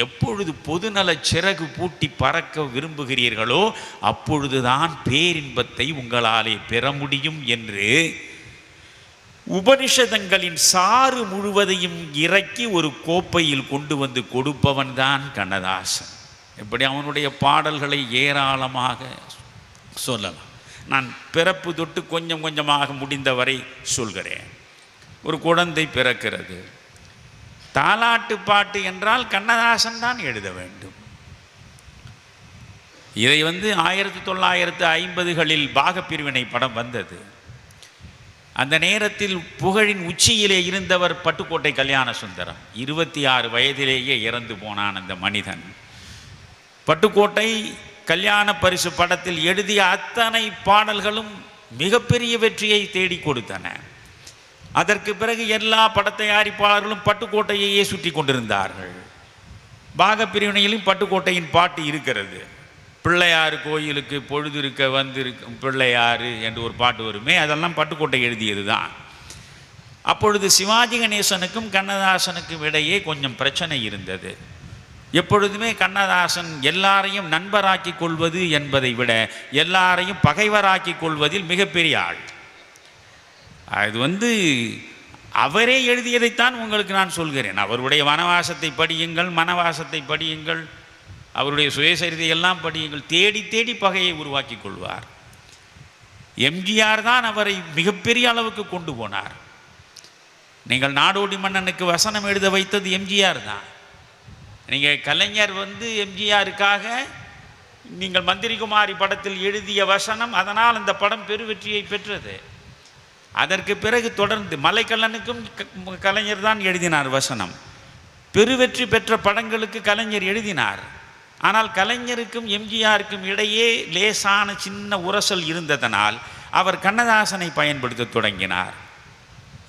Speaker 2: எப்பொழுது பொதுநல சிறகு பூட்டி பறக்க விரும்புகிறீர்களோ அப்பொழுதுதான் பேரின்பத்தை உங்களாலே பெற முடியும் என்று உபனிஷதங்களின் சாறு முழுவதையும் இறக்கி ஒரு கோப்பையில் கொண்டு வந்து கொடுப்பவன் தான் கண்ணதாசன். எப்படி அவனுடைய பாடல்களை ஏராளமாக சொல்லலாம். நான் பிறப்பு தொட்டு கொஞ்சம் கொஞ்சமாக முடிந்தவரை சொல்கிறேன். ஒரு குழந்தை பிறக்கிறது, தாலாட்டு பாட்டு என்றால் கண்ணதாசன் தான் எழுத வேண்டும். இதை 1950களில் பாகப்பிரிவினை படம் வந்தது. அந்த நேரத்தில் புகழின் உச்சியிலே இருந்தவர் பட்டுக்கோட்டை கல்யாண சுந்தரம். 26 வயதிலேயே இறந்து போனான் அந்த மனிதன். பட்டுக்கோட்டை கல்யாண பரிசு படத்தில் எழுதிய அத்தனை பாடல்களும் மிகப்பெரிய வெற்றியை தேடி கொடுத்தன. அதற்கு பிறகு எல்லா பட தயாரிப்பாளர்களும் பட்டுக்கோட்டையையே சுற்றி கொண்டிருந்தார்கள். பாகப்பிரிவினையிலும் பட்டுக்கோட்டையின் பாட்டு இருக்கிறது. பிள்ளையாறு கோயிலுக்கு பொழுது இருக்க வந்திருக்க பிள்ளையாறு என்று ஒரு பாட்டு வருமே, அதெல்லாம் பட்டுக்கோட்டை எழுதியது தான். அப்பொழுது சிவாஜி கணேசனுக்கும் கண்ணதாசனுக்கும் இடையே கொஞ்சம் பிரச்சனை இருந்தது. எப்பொழுதுமே கண்ணதாசன் எல்லாரையும் நண்பராக்கி கொள்வது என்பதை விட எல்லாரையும் பகைவராக்கி கொள்வதில் மிகப்பெரிய ஆள். அது அவரே எழுதியதைத்தான் உங்களுக்கு நான் சொல்கிறேன். அவருடைய வனவாசத்தை படியுங்கள், மனவாசத்தை படியுங்கள், அவருடைய சுயசரிதை எல்லாம் படியுங்கள். தேடி தேடி பகையை உருவாக்கி கொள்வார். எம்ஜிஆர் தான் அவரை மிகப்பெரிய அளவுக்கு கொண்டு போனார். நீங்கள் நாடோடி மன்னனுக்கு வசனம் எழுத வைத்தது எம்ஜிஆர் தான். நீங்கள் கலைஞர் எம்ஜிஆருக்காக நீங்கள் மந்திரிகுமாரி படத்தில் எழுதிய வசனம், அதனால் அந்த படம் பெருவெற்றியை பெற்றது. அதற்கு பிறகு தொடர்ந்து மலைக்கல்லனுக்கும் கலைஞர் தான் எழுதினார் வசனம். பெருவெற்றி பெற்ற படங்களுக்கு கலைஞர் எழுதினார். ஆனால் கலைஞருக்கும் எம்ஜிஆருக்கும் இடையே லேசான சின்ன உரசல் இருந்ததனால் அவர் கண்ணதாசனை பயன்படுத்த தொடங்கினார்.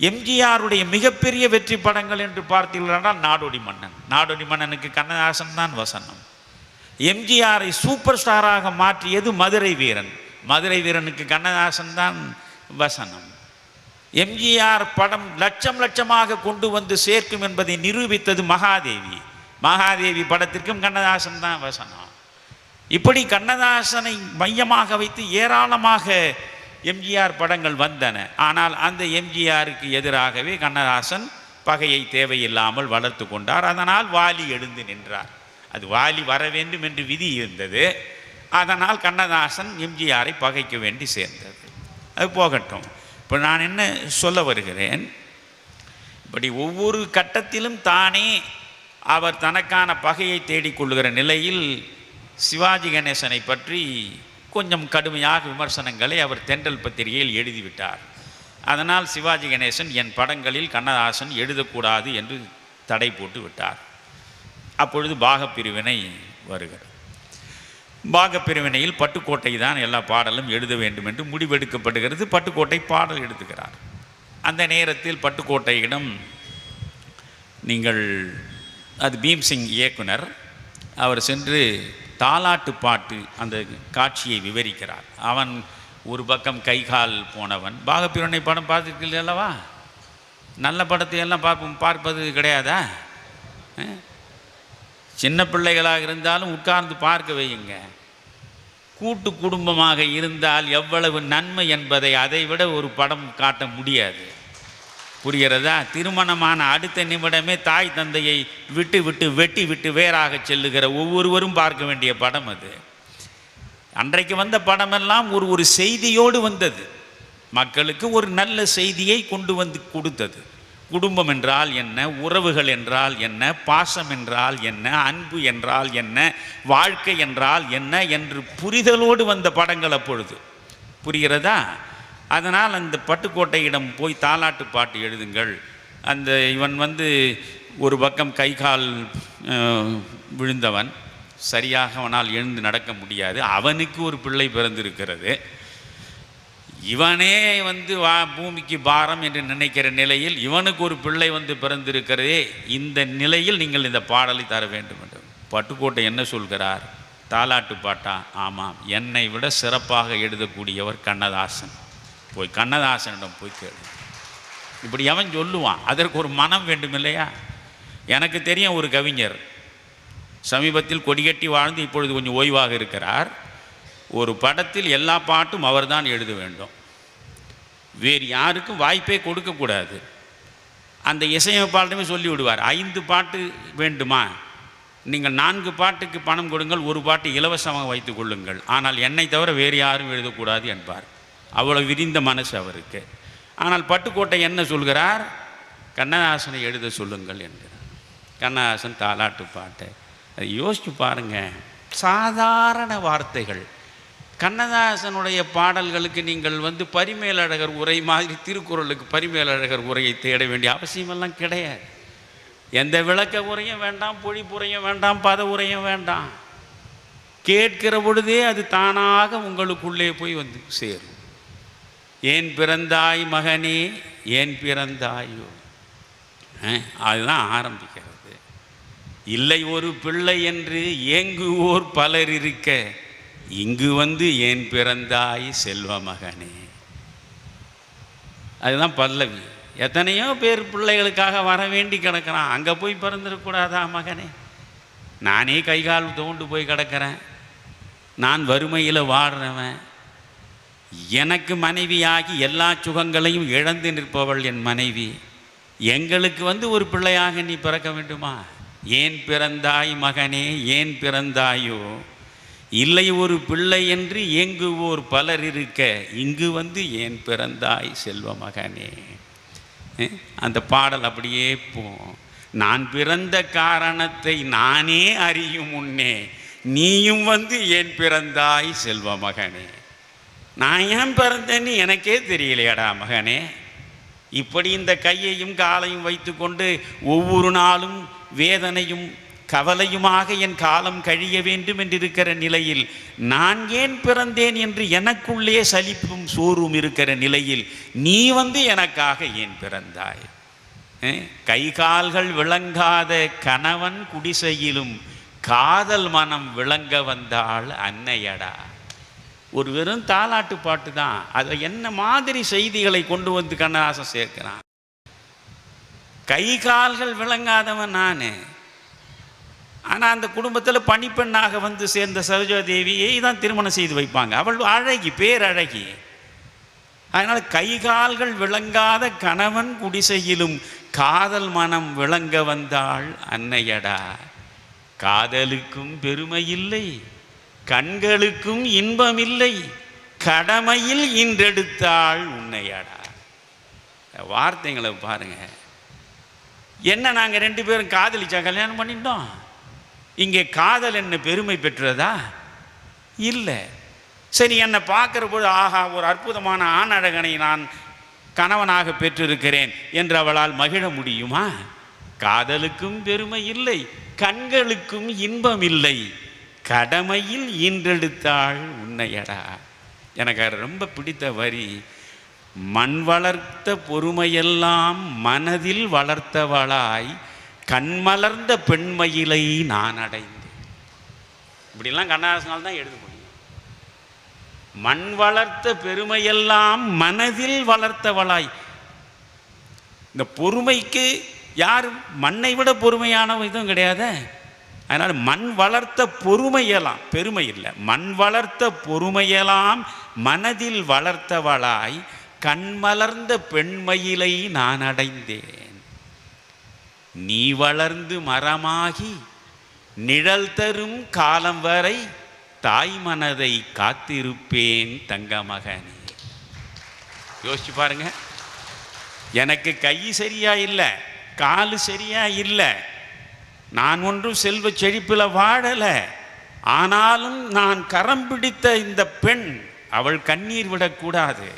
Speaker 2: எம்ஜிஆருடைய மிகப்பெரிய வெற்றி படங்கள் என்று பார்த்தீர்களானால் நாடோடி மன்னன். நாடோடி மன்னனுக்கு கண்ணதாசன் தான் வசனம். எம்ஜிஆரை சூப்பர் ஸ்டாராக மாற்றியது மதுரை வீரன். மதுரை வீரனுக்கு கண்ணதாசன் தான் வசனம். எம்ஜிஆர் படம் லட்சம் லட்சமாக கொண்டு வந்து சேர்க்கும் என்பதை நிரூபித்தது மகாதேவி. மகாதேவி படத்திற்கும் கண்ணதாசன் தான் வசனம். இப்படி கண்ணதாசனை மையமாக வைத்து ஏராளமாக எம்ஜிஆர் படங்கள் வந்தன. ஆனால் அந்த எம்ஜிஆருக்கு எதிராகவே கண்ணதாசன் பகையை தேவையில்லாமல் வளர்த்து கொண்டார். அதனால் வாலி எழுந்து நின்றார். அது வாலி வர வேண்டும் என்று விதி இருந்தது. அதனால் கண்ணதாசன் எம்ஜிஆரை பகைக்க வேண்டி சேர்ந்தது. அது போகட்டும். இப்போ நான் என்ன சொல்ல வருகிறேன், இப்படி ஒவ்வொரு கட்டத்திலும் தானே அவர் தனக்கான பகையை தேடிக்கொள்ளுகிற நிலையில் சிவாஜி கணேசனை பற்றி கொஞ்சம் கடுமையாக விமர்சனங்களை அவர் தென்றல் பத்திரிகையில் எழுதிவிட்டார். அதனால் சிவாஜி கணேசன் என் படங்களில் கண்ணதாசன் எழுதக்கூடாது என்று தடை போட்டு விட்டார். அப்பொழுது பாகப்பிரிவினை வருகிறது. பாகப்பிரிவினையில் பட்டுக்கோட்டை தான் எல்லா பாடலும் எழுத வேண்டும் என்று முடிவெடுக்கப்படுகிறது. பட்டுக்கோட்டை பாடல் எழுதுகிறார். அந்த நேரத்தில் பட்டுக்கோட்டையிடம் நீங்கள் அது பீம்சிங் இயக்குனர், அவர் சென்று தாலாட்டு பாட்டு அந்த காட்சியை விவரிக்கிறார். அவன் ஒரு பக்கம் கை கால் போனவன். பாகப்பிரிவினை படம் பார்த்துருக்கீங்க அல்லவா? நல்ல படத்தை எல்லாம் பார்ப்பது கிடையாதா? சின்ன பிள்ளைகளாக இருந்தாலும் உட்கார்ந்து பார்க்க வையுங்க. கூட்டு குடும்பமாக இருந்தால் எவ்வளவு நன்மை என்பதை அதை விட ஒரு படம் காட்ட முடியாது. புரிகிறதா? திருமணமான அடுத்த நிமிடமே தாய் தந்தையை விட்டு விட்டு வெட்டி விட்டு வேறாக செல்லுகிற ஒவ்வொருவரும் பார்க்க வேண்டிய படம் அது. அன்றைக்கு வந்த படமெல்லாம் ஒரு செய்தியோடு வந்தது, மக்களுக்கு ஒரு நல்ல செய்தியை கொண்டு வந்து கொடுத்தது. குடும்பம் என்றால் என்ன, உறவுகள் என்றால் என்ன, பாசம் என்றால் என்ன, அன்பு என்றால் என்ன, வாழ்க்கை என்றால் என்ன என்று புரிதலோடு வந்த படங்கள் அப்பொழுது. புரிகிறதா? அதனால் அந்த பட்டுக்கோட்டையிடம் போய் தாலாட்டு பாட்டு எழுதுங்கள். அந்த இவன் ஒரு பக்கம் கை கால் விழுந்தவன், சரியாக அவனால் எழுந்து நடக்க முடியாது. அவனுக்கு ஒரு பிள்ளை பிறந்திருக்கிறது. இவனே பூமிக்கு பாரம் என்று நினைக்கிற நிலையில் இவனுக்கு ஒரு பிள்ளை பிறந்திருக்கிறதே. இந்த நிலையில் நீங்கள் இந்த பாடலை தர வேண்டும் என்று பட்டுக்கோட்டை என்ன சொல்கிறார்? தாலாட்டு பாட்டா? ஆமாம், என்னை விட சிறப்பாக எழுதக்கூடியவர் கண்ணதாசன். போய் கண்ணதாசனிடம் போய் கேளு. இப்படி அவன் சொல்லுவான். அதற்கு ஒரு மனம் வேண்டும் இல்லையா? எனக்கு தெரியும் ஒரு கவிஞர், சமீபத்தில் கொடிகட்டி வாழ்ந்து இப்பொழுது கொஞ்சம் ஓய்வாக இருக்கிறார். ஒரு படத்தில் எல்லா பாட்டும் அவர்தான் எழுத வேண்டும், வேறு யாருக்கும் வாய்ப்பே கொடுக்கக்கூடாது. அந்த இசையமைப்பாளருமே சொல்லிவிடுவார், 5 பாட்டு வேண்டுமா, நீங்கள் 4 பாட்டுக்கு பணம் கொடுங்கள், ஒரு பாட்டு இலவசமாக வைத்துக் கொள்ளுங்கள், ஆனால் என்னை தவிர வேறு யாரும் எழுதக்கூடாது என்பார். அவ்வளோ விரிந்த மனசு அவருக்கு. ஆனால் பட்டுக்கோட்டை என்ன சொல்கிறார்? கண்ணதாசனை எழுத சொல்லுங்கள் என்கிறார். கண்ணதாசன் தாலாட்டு பாட்டை அதை யோசித்து பாருங்கள். சாதாரண வார்த்தைகள். கண்ணதாசனுடைய பாடல்களுக்கு நீங்கள் பரிமேலழகர் உரை மாதிரி திருக்குறளுக்கு பரிமேலழகர் உரையை தேட வேண்டிய அவசியமெல்லாம் கிடையாது. எந்த விளக்க உரையும் வேண்டாம், பொழிப்புரையும் வேண்டாம், பத உரையும் வேண்டாம். கேட்கிற பொழுதே அது தானாக உங்களுக்குள்ளே போய் சேரும். ஏன் பிறந்தாய் மகனே, ஏன் பிறந்தாயோ, அதுதான் ஆரம்பிக்கிறது. இல்லை ஒரு பிள்ளை என்று ஏங்குவோர் பலர் இருக்க, இங்கு ஏன் பிறந்தாய் செல்வ மகனே. அதுதான் பல்லவி. எத்தனையோ பேர் பிள்ளைகளுக்காக வர வேண்டி கிடக்கிறான். அங்கே போய் பிறந்துடக்கூடாதா மகனே? நானே கைகால் தோண்டு போய் கிடக்கிறேன், நான் வறுமையில் வாடுறவன், எனக்கு மனைவியாகி எல்லா சுகங்களையும் இழந்து நிற்பவள் என் மனைவி, எங்களுக்கு ஒரு பிள்ளையாக நீ பிறக்க வேண்டுமா? ஏன் பிறந்தாய் மகனே, ஏன் பிறந்தாயோ, இல்லை ஒரு பிள்ளை என்று ஏங்குவோர் பலர் இருக்க, இங்கு ஏன் பிறந்தாய் செல்வ மகனே. அந்த பாடல் அப்படியே நான் பிறந்த காரணத்தை நானே அறியும் முன்னே நீயும் ஏன் பிறந்தாய் செல்வ மகனே. நான் ஏன் பிறந்தேன்னு எனக்கே தெரியலையடா மகனே. இப்படி இந்த கையையும் காலையும் வைத்துக்கொண்டு ஒவ்வொரு நாளும் வேதனையும் கவலையுமாக என் காலம் கழிய வேண்டும் என்றிருக்கிற நிலையில் நான் ஏன் பிறந்தேன் என்று எனக்குள்ளே சலிப்பும் சோறும் இருக்கிற நிலையில் நீ எனக்காக ஏன் பிறந்தாய்? கை கால்கள் விளங்காத கணவன் குடிசையிலும் காதல் மனம் விளங்க வந்தாள் அன்னையடா. ஒரு வெறும் தாலாட்டு பாட்டு தான். அதை என்ன மாதிரி செய்திகளை கொண்டு கண்ணதாசன் சேர்க்கிறான். கை கால்கள் விளங்காதவன் நான், ஆனால் அந்த குடும்பத்தில் பணிப்பெண்ணாக சேர்ந்த சரோஜாதேவியை தான் திருமணம் செய்து வைப்பாங்க. அவள் அழகி, பேரழகி. அதனால் கை கால்கள் விளங்காத கணவன் குடிசையிலும் காதல் மனம் விளங்க வந்தாள் அன்னையடா. காதலுக்கும் பெருமை இல்லை, கண்களுக்கும் இன்பமில்லை, கடமையில் இன்றெடுத்தாள் உன்னையடா. வார்த்தைங்களை பாருங்க. என்ன நாங்கள் 2 பேரும் காதலிச்சா கல்யாணம் பண்ணிட்டோம்? இங்கே காதல் என்ன பெருமை பெற்றதா? இல்லை. சரி, என்னை பார்க்குற போது ஆஹா ஒரு அற்புதமான ஆணழகனை நான் கணவனாக பெற்றிருக்கிறேன் என்று அவளால் மகிழ முடியுமா? காதலுக்கும் பெருமை இல்லை, கண்களுக்கும் இன்பம் இல்லை, கடமையில் ஈன்றெடுத்தாள் உன்னையடா. எனக்கு ரொம்ப பிடித்த வரி, மண் வளர்த்த பொறுமையெல்லாம் மனதில் வளர்த்தவளாய் கண்மலர்ந்த பெண்மயிலை நான் அடைந்தேன். இப்படிலாம் கண்ணதாசனால் தான் எழுத முடியும். மண் வளர்த்த பெருமையெல்லாம் மனதில் வளர்த்தவளாய். இந்த பொறுமைக்கு யாரும் மண்ணை விட பொறுமையானவன் இதுவும் கிடையாது. அதனால் மண் வளர்த்த பொறுமையெல்லாம், பெருமை இல்லை, மண் வளர்த்த பொறுமையெல்லாம் மனதில் வளர்த்தவளாய் கண் மலர்ந்த பெண்மயிலை நான் அடைந்தேன். நீ வளர்ந்து மரமாகி நிழல் தரும் காலம் வரை தாய் மனதை காத்திருப்பேன் தங்க மகனே. யோசிச்சு பாருங்க, எனக்கு கை சரியா இல்லை, காலு சரியா இல்லை, நான் ஒன்றும் செல்வ செழிப்பில் வாழலை, ஆனாலும் நான் கரம் பிடித்த இந்த பெண் அவள் கண்ணீர் விடக்கூடாது.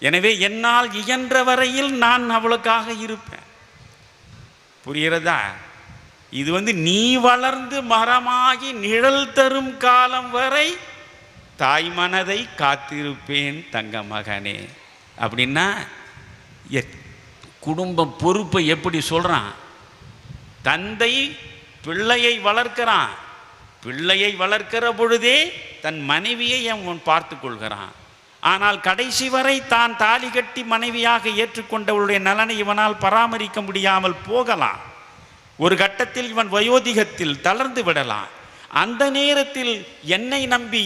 Speaker 2: எனவே என்னால் இயன்ற வரையில் நான் அவளுக்காக இருப்பேன். புரிகிறதா? இது நீ வளர்ந்து மரமாகி நிழல் தரும் காலம் வரை தாய் மனதை காத்திருப்பேன் தங்க மகனே. அப்படின்னா குடும்ப பொறுப்பை எப்படி சொல்கிறான்? தந்தை பிள்ளையை வளர்க்கிறான், பிள்ளையை வளர்க்கிற பொழுதே தன் மனைவியை அவன் பார்த்து கொள்கிறான். ஆனால் கடைசி வரை தான் தாலி கட்டி மனைவியாக ஏற்றுக்கொண்டவளுடைய நலனை இவனால் பராமரிக்க முடியாமல் போகலாம். ஒரு கட்டத்தில் இவன் வயோதிகத்தில் தளர்ந்து விடலாம். அந்த நேரத்தில் என்னை நம்பி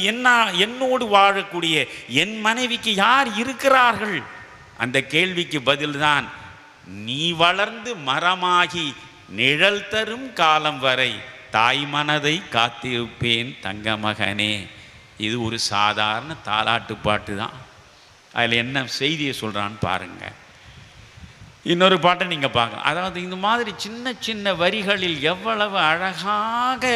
Speaker 2: என்னோடு வாழக்கூடிய என் மனைவிக்கு யார் இருக்கிறார்கள்? அந்த கேள்விக்கு பதில்தான், நீ வளர்ந்து மரமாகி நிழல் தரும் காலம் வரை தாய் மனதை காத்திருப்பேன் தங்க மகனே. இது ஒரு சாதாரண தாலாட்டு பாட்டு தான். அதில் என்ன செய்தியை சொல்கிறான்னு பாருங்கள். இன்னொரு பாட்டை நீங்கள் பார்க்கலாம். அதாவது இந்த மாதிரி சின்ன சின்ன வரிகளில் எவ்வளவு அழகாக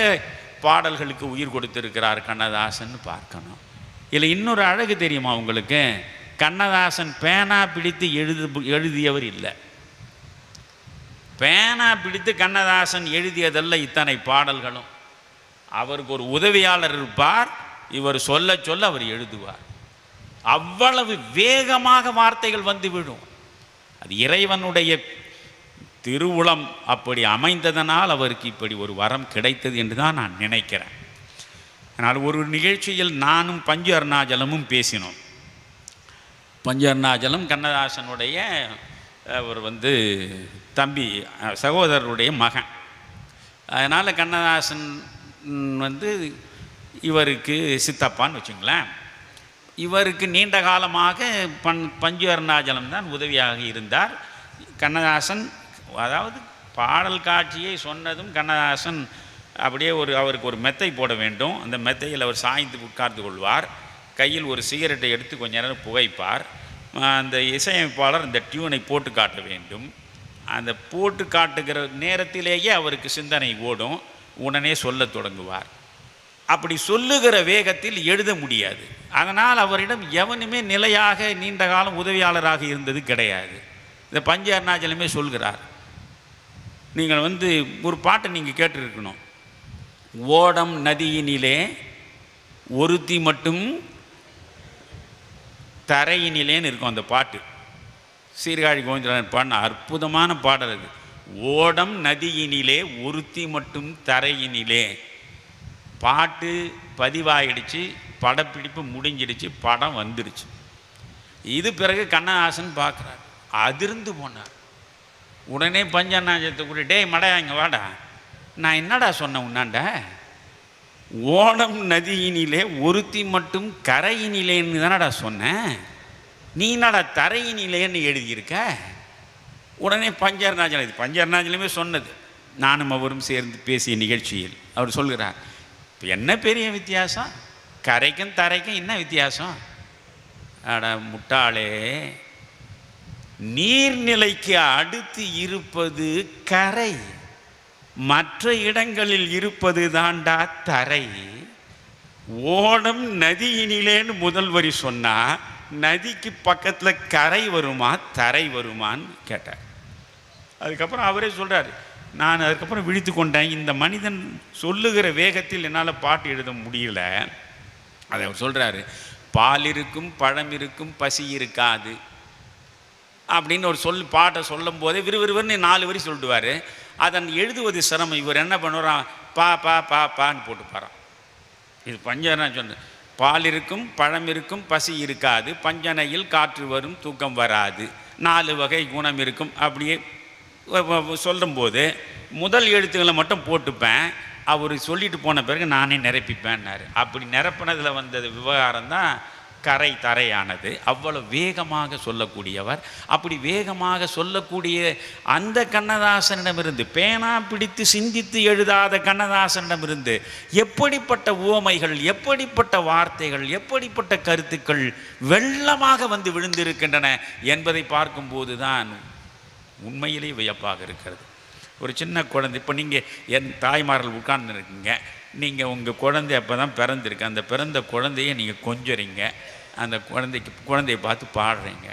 Speaker 2: பாடல்களுக்கு உயிர் கொடுத்திருக்கிறார் கண்ணதாசன் பார்க்கணும். இதில் இன்னொரு அழகு தெரியுமா உங்களுக்கு? கண்ணதாசன் பேனா பிடித்து எழுதியவர் இல்லை. பேனா பிடித்து கண்ணதாசன் எழுதியதல்ல இத்தனை பாடல்களும். அவருக்கு ஒரு உதவியாளர் இருப்பார், இவர் சொல்ல சொல்ல அவர் எழுதுவார். அவ்வளவு வேகமாக வார்த்தைகள் வந்து விடும். அது இறைவனுடைய திருவுளம் அப்படி அமைந்ததனால் அவருக்கு இப்படி ஒரு வரம் கிடைத்தது என்று தான் நான் நினைக்கிறேன். ஆனால் ஒரு நிகழ்ச்சியில் நானும் பஞ்சு அருணாச்சலமும் பேசினோம். பஞ்சு அருணாச்சலம் கண்ணதாசனுடைய அவர் தம்பி சகோதரருடைய மகன். அதனால் கண்ணதாசன் இவருக்கு சித்தப்பான்னு வச்சுங்களேன். இவருக்கு நீண்ட காலமாக பஞ்சு அருணாச்சலம் தான் உதவியாக இருந்தார். கண்ணதாசன் அதாவது பாடல் காட்சியை சொன்னதும் கண்ணதாசன் அப்படியே அவருக்கு ஒரு மெத்தை போட வேண்டும். அந்த மெத்தையில் அவர் சாய்ந்து உட்கார்ந்து கொள்வார். கையில் ஒரு சிகரெட்டை எடுத்து கொஞ்ச நேரம் புகைப்பார். அந்த இசையமைப்பாளர் இந்த டியூனை போட்டு காட்ட வேண்டும். அந்த போட்டு காட்டுகிற நேரத்திலேயே அவருக்கு சிந்தனை ஓடும். உடனே சொல்ல தொடங்குவார். அப்படி சொல்லுகிற வேகத்தில் எழுத முடியாது. அதனால் அவரிடம் எவனுமே நிலையாக நீண்ட காலம் உதவியாளராக இருந்தது கிடையாது. இந்த பஞ்சு அருணாச்சலமே சொல்கிறார். நீங்கள் ஒரு பாட்டை நீங்கள் கேட்டிருக்கணும். ஓடம் நதியினிலே ஒருத்தி மட்டும் தரையினிலேன்னு இருக்கும் அந்த பாட்டு. சீர்காழி கோவிந்தராஜன் பாடின அற்புதமான பாடல் அது. ஓடம் நதியினிலே ஒருத்தி மட்டும் தரையினிலே. பாட்டு பதிவாயிடுச்சு, படப்பிடிப்பு முடிஞ்சிடுச்சு, படம் வந்துடுச்சு. இது பிறகு கண்ணதாசன் பார்க்குறார், அதிர்ந்து போனார். உடனே பஞ்சநாஜத்தை கூட, டேய் மடா இங்கே வாடா, நான் என்னடா சொன்னேன் உன்னாண்ட? ஓடம் நதியினிலே ஒருத்தி மட்டும் கரையினிலேன்னு தானடா சொன்னேன், நீ என்னடா தரையினிலேன்னு எழுதியிருக்க? உடனே பஞ்சர்நாஜலம், இது பஞ்சர்நாஜலமே சொன்னது, நானும் அவரும் சேர்ந்து பேசிய நிகழ்ச்சியில் அவர் சொல்கிறார், இப்போ என்ன பெரிய வித்தியாசம், கரைக்கும் தரைக்கும் என்ன வித்தியாசம்? அட முட்டாளே, நீர்நிலைக்கு அடுத்து இருப்பது கரை, மற்ற இடங்களில் இருப்பது தாண்டா தரை. ஓடம் நதியினிலேன்னு முதல் வரி சொன்னா நதிக்கு பக்கத்தில் கரை வருமா தரை வருமான்னு கேட்டார். அதுக்கப்புறம் அவரே சொல்கிறார், நான் அதுக்கப்புறம் விழித்து கொண்டேன், இந்த மனிதன் சொல்லுகிற வேகத்தில் என்னால் பாட்டு எழுத முடியல. அதை அவர் சொல்கிறாரு, பால் இருக்கும் பழம் இருக்கும் பசி இருக்காது அப்படின்னு ஒரு பாட்டை சொல்லும் போதே விறுவிறுவர்னு 4 வரி சொல்லிடுவார். அதன் எழுதுவது சிரமம். இவர் என்ன பண்ணுறான், பா பா பா பான்னு போட்டு பாறான். இது பஞ்சனா சொன்ன, பால் இருக்கும் பழம் இருக்கும் பசி இருக்காது, பஞ்சனையில் காற்று வரும் தூக்கம் வராது, 4 வகை குணம் இருக்கும், அப்படியே சொல்லும்போது முதல் எழுத்துக்களை மட்டும் போட்டுப்பேன், அவர் சொல்லிட்டு போன பிறகு நானே நிரப்பிப்பேன்னாரு. அப்படி நிரப்பினதில் வந்தது விவகாரம் தான் கரை தரையானது. அவ்வளோ வேகமாக சொல்லக்கூடியவர். அப்படி வேகமாக சொல்லக்கூடிய அந்த கண்ணதாசனிடமிருந்து, பேனா பிடித்து சிந்தித்து எழுதாத கண்ணதாசனிடமிருந்து எப்படிப்பட்ட உவமைகள், எப்படிப்பட்ட வார்த்தைகள், எப்படிப்பட்ட கருத்துக்கள் வெள்ளமாக வந்து விழுந்திருக்கின்றன என்பதை பார்க்கும்போது தான் உண்மையிலே வியப்பாக இருக்கிறது. ஒரு சின்ன குழந்தை, இப்போ நீங்கள் என் தாய்மார்கள் உட்கார்ந்துருக்கீங்க, நீங்கள் உங்கள் குழந்தை அப்போ தான் பிறந்திருக்கு, அந்த பிறந்த குழந்தைய நீங்கள் கொஞ்சறீங்க, அந்த குழந்தையை பார்த்து பாடுறீங்க.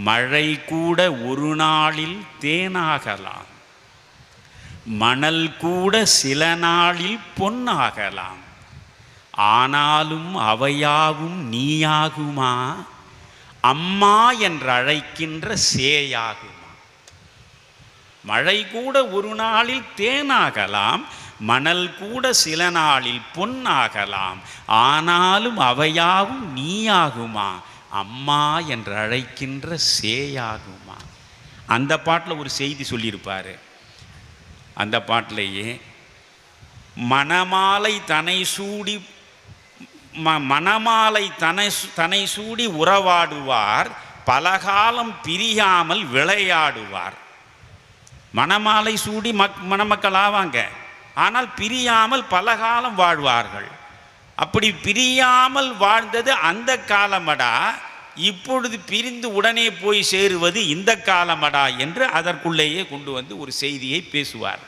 Speaker 2: மழை கூட ஒரு நாளில் தேனாகலாம், மணல் கூட சில நாளில் பொன்னாகலாம், ஆனாலும் அவையாவும் நீயாகுமா, அம்மா என்று அழைக்கின்ற சேயாகுமா. மழை கூட ஒரு நாளில் தேனாகலாம், மணல் கூட சில நாளில் பொன்னாகலாம், ஆனாலும் அவையாவும் நீயாகுமா, அம்மா என்று அழைக்கின்ற சேயாகுமா. அந்த பாட்டில் ஒரு செய்தி சொல்லியிருப்பார். அந்த பாட்டிலேயே மணமாலை தனை சூடி மணமாலை தனை சூடி உறவாடுவார், பலகாலம் பிரியாமல் விளையாடுவார். மணமாலை சூடி மணமக்கள் ஆவாங்க, ஆனால் பிரியாமல் பல காலம் வாழ்வார்கள். அப்படி பிரியாமல் வாழ்ந்தது அந்த காலமடா, இப்பொழுது பிரிந்து உடனே போய் சேருவது இந்த காலமடா என்று அதற்குள்ளேயே கொண்டு வந்து ஒரு செய்தியை பேசுவார்.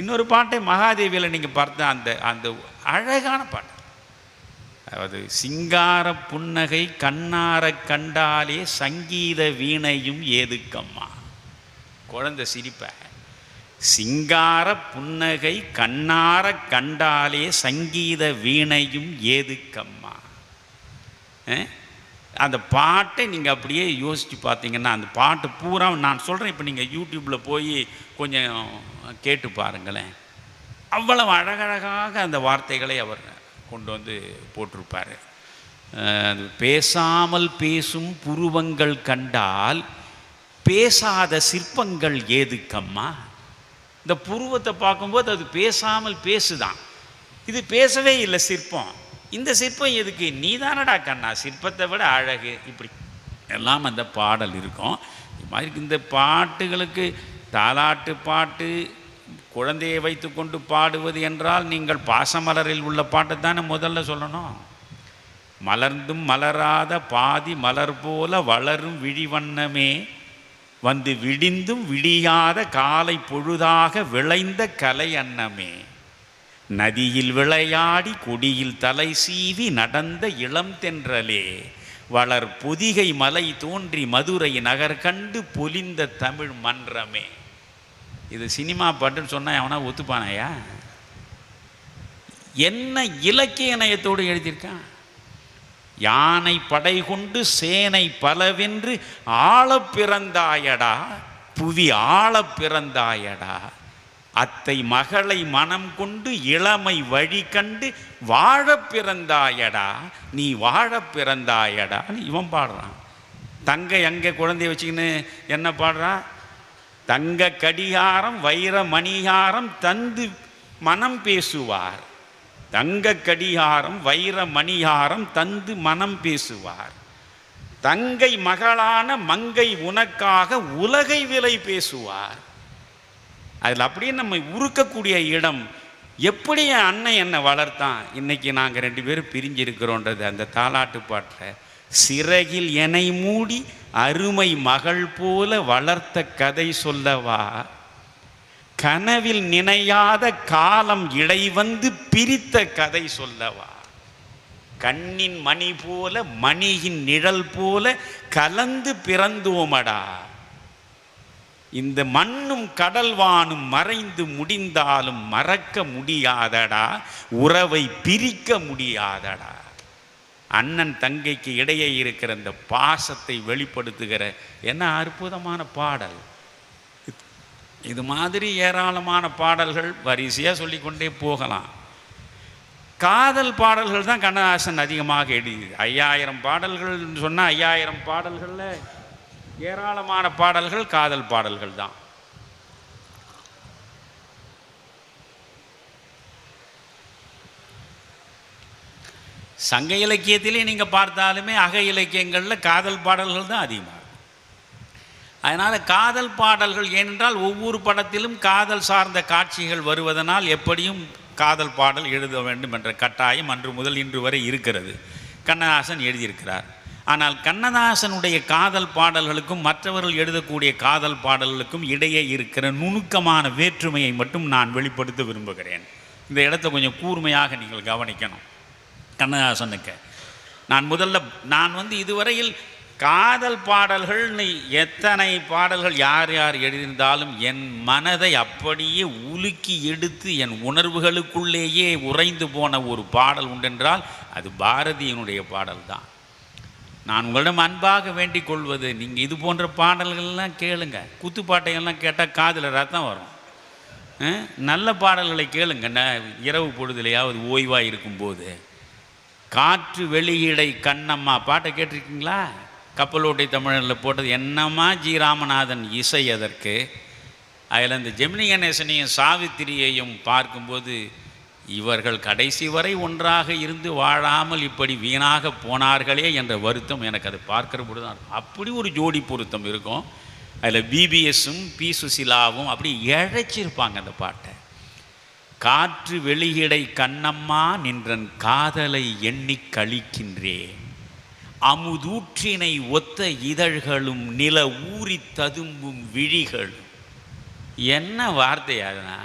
Speaker 2: இன்னொரு பாட்டை மகாதேவியில் நீங்கள் பார்த்த அந்த அழகான பாட்டு, அதாவது சிங்கார புன்னகை கண்ணார கண்டாலே சங்கீத வீணையும் ஏதுக்கம்மா. குழந்தை சிரிப்ப, சிங்கார புன்னகை கண்ணார கண்டாலே சங்கீத வீணையும் ஏதுக்கம்மா. அந்த பாட்டை நீங்கள் அப்படியே யோசித்து பார்த்தீங்கன்னா, அந்த பாட்டு பூரா நான் சொல்கிறேன், இப்போ நீங்கள் யூடியூப்பில் போய் கொஞ்சம் கேட்டு பாருங்களேன். அவ்வளவு அழகழகாக அந்த வார்த்தைகளை அவர் கொண்டு வந்து போட்டிருப்பார். பேசாமல் பேசும் புருவங்கள் கண்டால் பேசாத சிற்பங்கள் ஏதுக்கம்மா. இந்த புருவத்தை பார்க்கும்போது அது பேசாமல் பேசுதான், இது பேசவே இல்லை சிற்பம். இந்த சிற்பம் எதுக்கு, நீ தானடா கண்ணா சிற்பத்தை விட அழகு. இப்படி எல்லாம் அந்த பாடல் இருக்கும். இது மாதிரி இந்த பாட்டுகளுக்கு தாலாட்டு பாட்டு, குழந்தையை வைத்து கொண்டு பாடுவது என்றால் நீங்கள் பாசமலரில் உள்ள பாட்டை தானே முதல்ல சொல்லணும். மலர்ந்தும் மலராத பாதி மலர் போல வளரும் விழிவண்ணமே, வந்து விடிந்தும் விடியாத காலை பொழுதாக விளைந்த கலை அன்னமே, நதியில் விளையாடி கொடியில் தலை சீவி நடந்த இளம் தென்றலே, வளர் பொதிகை மலை தோன்றி மதுரை நகர் கண்டு பொலிந்த தமிழ் மன்றமே. இது சினிமா பாட்டுன்னு சொன்னால் அவனா ஒத்துப்பானையா? என்ன இலக்கிய நயத்தோடு எழுதியிருக்கான். யானை படை கொண்டு சேனை பலவென்று ஆள பிறந்தாயடா, புவி ஆள பிறந்தாயடா, அத்தை மகளை மனம் கொண்டு இளமை வழி கண்டு வாழ பிறந்தாயடா, நீ வாழ பிறந்தாயடா. இவன் பாடுறான். தங்கை அங்கே குழந்தைய வச்சுக்கின்னு என்ன பாடுறான், தங்க கடிகாரம் வைர மணிகாரம் தந்து மனம் பேசுவார், தங்க கடிகாரம் வைர மணிகாரம் தந்து மனம் பேசுவார், தங்கை மகளான மங்கை உனக்காக உலகை விலை பேசுவார். அதில் அப்படியே நம்ம உருக்கக்கூடிய இடம். எப்படி என் அண்ணன் என்னை வளர்த்தான், இன்னைக்கு நாங்கள் 2 பேரும் பிரிஞ்சிருக்கிறோன்றது அந்த தாலாட்டு பாட்டில். சிறகில் என்னை மூடி அருமை மகள் போல வளர்த்த கதை சொல்லவா, கனவில் நினையாத காலம் இடைவந்து பிரித்த கதை சொல்லவா, கண்ணின் மணி போல மணியின் நிழல் போல கலந்து பிறந்தோமடா, இந்த மண்ணும் கடல்வானும் மறைந்து முடிந்தாலும் மறக்க முடியாதடா, உறவை பிரிக்க முடியாதடா. அண்ணன் தங்கைக்கு இடையே இருக்கிற இந்த பாசத்தை வெளிப்படுத்துகிற என்ன அற்புதமான பாடல். இது மாதிரி ஏராளமான பாடல்கள் வரிசையாக சொல்லிக்கொண்டே போகலாம். காதல் பாடல்கள் தான் கண்ணதாசன் அதிகமாக எழுதியது. 5000 பாடல்கள் சொன்னால் 5000 பாடல்களில் ஏராளமான பாடல்கள் காதல் பாடல்கள் தான். சங்க இலக்கியத்திலே நீங்கள் பார்த்தாலுமே அக இலக்கியங்களில் காதல் பாடல்கள் தான் அதிகமாக. அதனால் காதல் பாடல்கள் ஏனென்றால் ஒவ்வொரு படத்திலும் காதல் சார்ந்த காட்சிகள் வருவதனால் எப்படியும் காதல் பாடல் எழுத வேண்டும் என்ற கட்டாயம் அன்று முதல் இன்று வரை இருக்கிறது. கண்ணதாசன் எழுதியிருக்கிறார். ஆனால் கண்ணதாசனுடைய காதல் பாடல்களுக்கும் மற்றவர்கள் எழுதக்கூடிய காதல் பாடல்களுக்கும் இடையே இருக்கிற நுணுக்கமான வேற்றுமையை மட்டும் நான் வெளிப்படுத்த விரும்புகிறேன். இந்த இடத்தை கொஞ்சம் கூர்மையாக நீங்கள் கவனிக்கணும். கண்ணதாசனுக்கு நான் இதுவரையில் காதல் பாடல்கள்னு எத்தனை பாடல்கள் யார் யார் எழுதியிருந்தாலும் என் மனதை அப்படியே உலுக்கி எடுத்து என் உணர்வுகளுக்குள்ளேயே உறைந்து போன ஒரு பாடல் உண்டென்றால் அது பாரதியினுடைய பாடல் தான். நான் உங்களிடம் அன்பாக வேண்டிக் கொள்வது, நீங்கள் இது போன்ற பாடல்கள்லாம் கேளுங்க. குத்துப்பாட்டைகள்லாம் கேட்டால் காதில் ரத்தம் வரும். நல்ல பாடல்களை கேளுங்க. இரவு பொழுதுலையாவது ஓய்வாக இருக்கும்போது. காற்று வெளியிடை கண்ணம்மா பாட்டை கேட்டிருக்கீங்களா? கப்பலோட்டை தமிழில் போட்டது என்னம்மா ஜி ராமநாதன் இசை அதற்கு. அதில் இந்த ஜெமினி கணேசனையும் சாவித்திரியையும் பார்க்கும்போது இவர்கள் கடைசி வரை ஒன்றாக இருந்து வாழாமல் இப்படி வீணாக போனார்களே என்ற வருத்தம் எனக்கு அதை பார்க்கிற பொழுது தான். அப்படி ஒரு ஜோடி பொருத்தம் இருக்கும். அதில் பிபிஎஸும் பி சுசிலாவும் அப்படி இழைச்சிருப்பாங்க அந்த பாட்டை. காற்று வெளியிடை கண்ணம்மா நின்றன் காதலை எண்ணி கழிக்கின்றேன், அமுதூற்றினை ஒத்த இதழ்களும் நில ஊறி ததும்பும் விழிகளும். என்ன வார்த்தை அதுனா?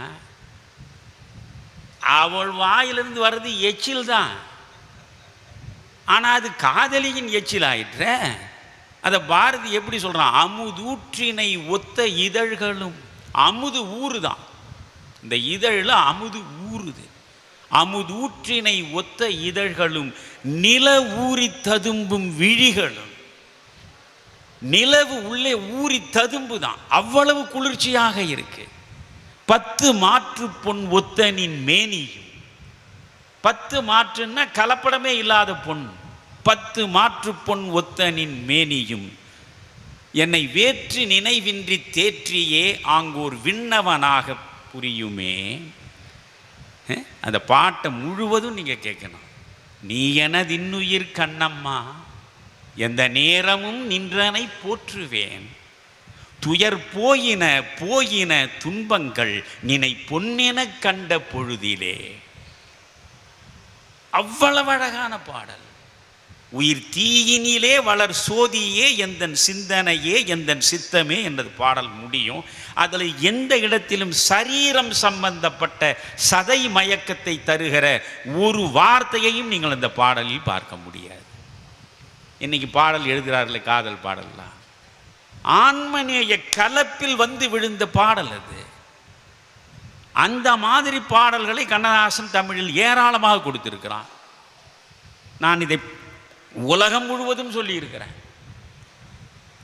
Speaker 2: அவள் வாயிலிருந்து வர்றது எச்சில் தான், ஆனால் அது காதலியின் எச்சில் ஆயிற்ற. அதை பாரதி எப்படி சொல்கிறான்? அமுதூற்றினை ஒத்த இதழ்களும். அமுது ஊறு தான், இந்த இதழில் அமுது ஊறுது. அமுதூற்றினை ஒத்த இதழ்களும் நில ஊறி ததும்பும் விழிகளும். நிலவு உள்ளே ஊறி ததும்பு தான், அவ்வளவு குளிர்ச்சியாக இருக்கு. 10 மாற்று பொன் ஒத்தனின் மேனியும். 10 மாற்றுன்னா கலப்படமே இல்லாத பொன். 10 மாற்று பொன் ஒத்தனின் மேனியும் என்னை வேற்று நினைவின்றி தேற்றியே ஆங்கோர் விண்ணவனாக புரியுமே. அந்த பாட்டை முழுவதும் நீங்கள் கேட்கணும். நீ எனது இன்னுயிர் கண்ணம்மா, எந்த நேரமும் நின்றனை போற்றுவேன், துயர் போயின போயின துன்பங்கள் நினை பொன்னென கண்ட பொழுதிலே. அவ்வளவு அழகான பாடல். உயிர் தீயினிலே வளர் சோதியே எந்தன் சிந்தனையே எந்தன் சித்தமே என்றது பாடல் முடியும். அதில் எந்த இடத்திலும் சரீரம் சம்பந்தப்பட்ட சதை மயக்கத்தை தருகிற ஒரு வார்த்தையையும் நீங்கள் அந்த பாடலில் பார்க்க முடியாது. இன்னைக்கு பாடல் எழுதுகிறார்களே காதல் பாடல்லாம், ஆன்மநேய கலப்பில் வந்து விழுந்த பாடல் அது. அந்த மாதிரி பாடல்களை கண்ணதாசன் தமிழில் ஏராளமாக கொடுத்திருக்கிறான். நான் இதை உலகம் முழுவதும் சொல்லியிருக்கிறேன்.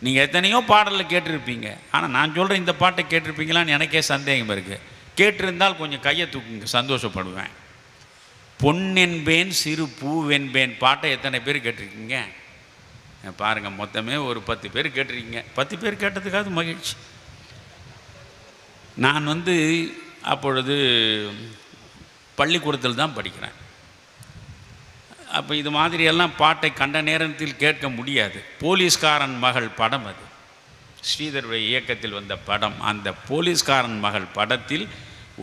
Speaker 2: நீங்கள் எத்தனையோ பாடலில் கேட்டிருப்பீங்க. ஆனால் நான் சொல்கிறேன், இந்த பாட்டை கேட்டிருப்பீங்களான்னு எனக்கே சந்தேகம் இருக்குது. கேட்டிருந்தால் கொஞ்சம் கையை தூக்குங்க, சந்தோஷப்படுவேன். பொன்னென்பேன் சிறு பூவென்பேன் பாட்டை எத்தனை பேர் கேட்டிருக்கீங்க பாருங்கள். மொத்தமே ஒரு 10 பேர் கேட்டிருக்கீங்க. 10 பேர் கேட்டதுக்காவது மகிழ்ச்சி. நான் அப்பொழுது பள்ளிக்கூடத்தில் தான் படிக்கிறேன். அப்போ இது மாதிரியெல்லாம் பாட்டை கண்ட நேரத்தில் கேட்க முடியாது. போலீஸ்காரன் மகள் படம், அது ஸ்ரீதருடைய இயக்கத்தில் வந்த படம். அந்த போலீஸ்காரன் மகள் படத்தில்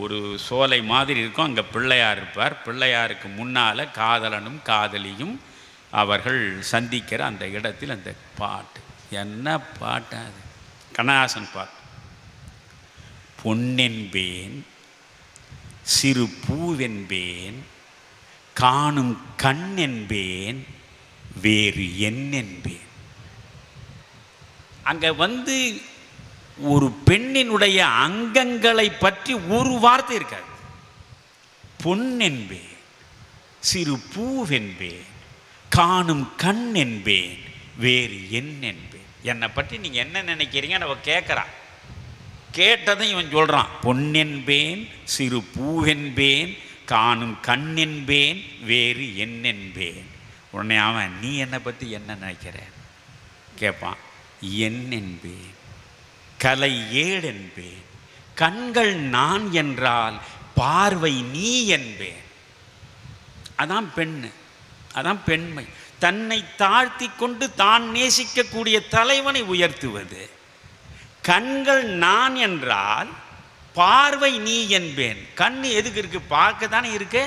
Speaker 2: ஒரு சோலை மாதிரி இருக்கும், அங்கே பிள்ளையார் இருப்பார். பிள்ளையாருக்கு முன்னால் காதலனும் காதலியும் அவர்கள் சந்திக்கிற அந்த இடத்தில் அந்த பாட்டு. என்ன பாட்டு அது? கண்ணதாசன் பாட்டு. பொன்னென்பேன் சிறு பூவென்பேன் காணும் கண் என்பேன் வேறு என்னென்பேன். அங்கே ஒரு பெண்ணினுடைய அங்கங்களை பற்றி ஒரு வார்த்தை இருக்காது. பொன்னென்பேன் சிறு பூவென்பேன் காணும் கண் என்பேன் வேறு என்னென்பேன். என்னை பற்றி நீங்கள் என்ன நினைக்கிறீங்க நம்ம கேட்குறான். கேட்டதும் இவன் சொல்கிறான், பொன்னென்பேன் சிறு பூவென்பேன் காணும் கண் என்பேன் வேறு என்னென்பேன். உடனே அவன், நீ என்னை பற்றி என்ன நினைக்கிற கேட்பான். என்னென்பேன் கலை ஏடென்பேன், கண்கள் நான் என்றால் பார்வை நீ என்பேன். அதான் பெண்ணு. அதான் பெண்மை. தன்னை தாழ்த்தி கொண்டு தான் நேசிக்கக்கூடிய தலைவனை உயர்த்துவது. கண்கள் நான் என்றால் பார்வை நீ என்பேன். கண் எதுக்கு இருக்கு? பார்க்க தானே இருக்கு.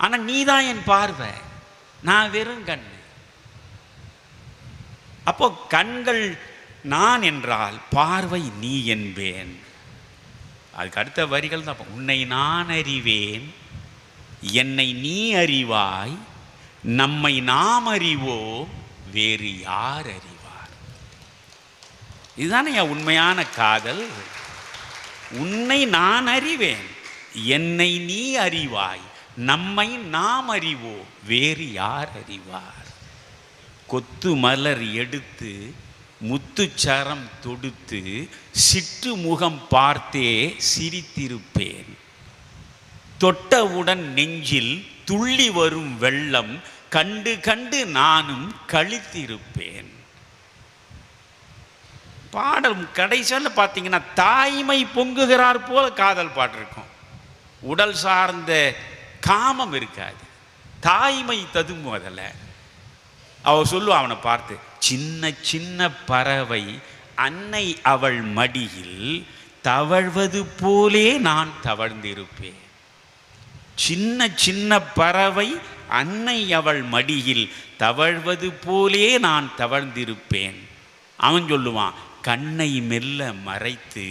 Speaker 2: ஆனால் நீ தான் என் பார்வை, நான் வெறும் கண். அப்போ கண்கள் நான் என்றால் பார்வை நீ என்பேன். அதுக்கு அடுத்த வரிகள் தான், உன்னை நான் அறிவேன், என்னை நீ அறிவாய், நம்மை நாம் அறிவோம், வேறு யார் அறிவார். இதுதானே என் உண்மையான காதல். உன்னை நான் அறிவேன், என்னை நீ அறிவாய், நம்மை நாம் அறிவோம், வேறு யார் அறிவார். கொத்து மலர் எடுத்து முத்துச்சரம் தொடுத்து சிற்று முகம் பார்த்தே சிரித்திருப்பேன். தொட்டவுடன் நெஞ்சில் துள்ளி வரும் வெள்ளம் கண்டு கண்டு நானும் கழித்திருப்பேன். பாடல் கடைசியில் பார்த்தீங்கன்னா தாய்மை பொங்குகிறார் போல காதல் பாட்டு இருக்கும். உடல் சார்ந்த காமம் இருக்காது, தாய்மை ததும்பும். அதில் அவள் சொல்லுவான் அவனை பார்த்து, சின்ன சின்ன பறவை அன்னை அவள் மடியில் தவழ்வது போலே நான் தவழ்ந்திருப்பேன். சின்ன சின்ன பறவை அன்னை அவள் மடியில் தவழ்வது போலே நான் தவழ்ந்திருப்பேன். அவன் சொல்லுவான், கண்ணை மெல்ல மறைத்து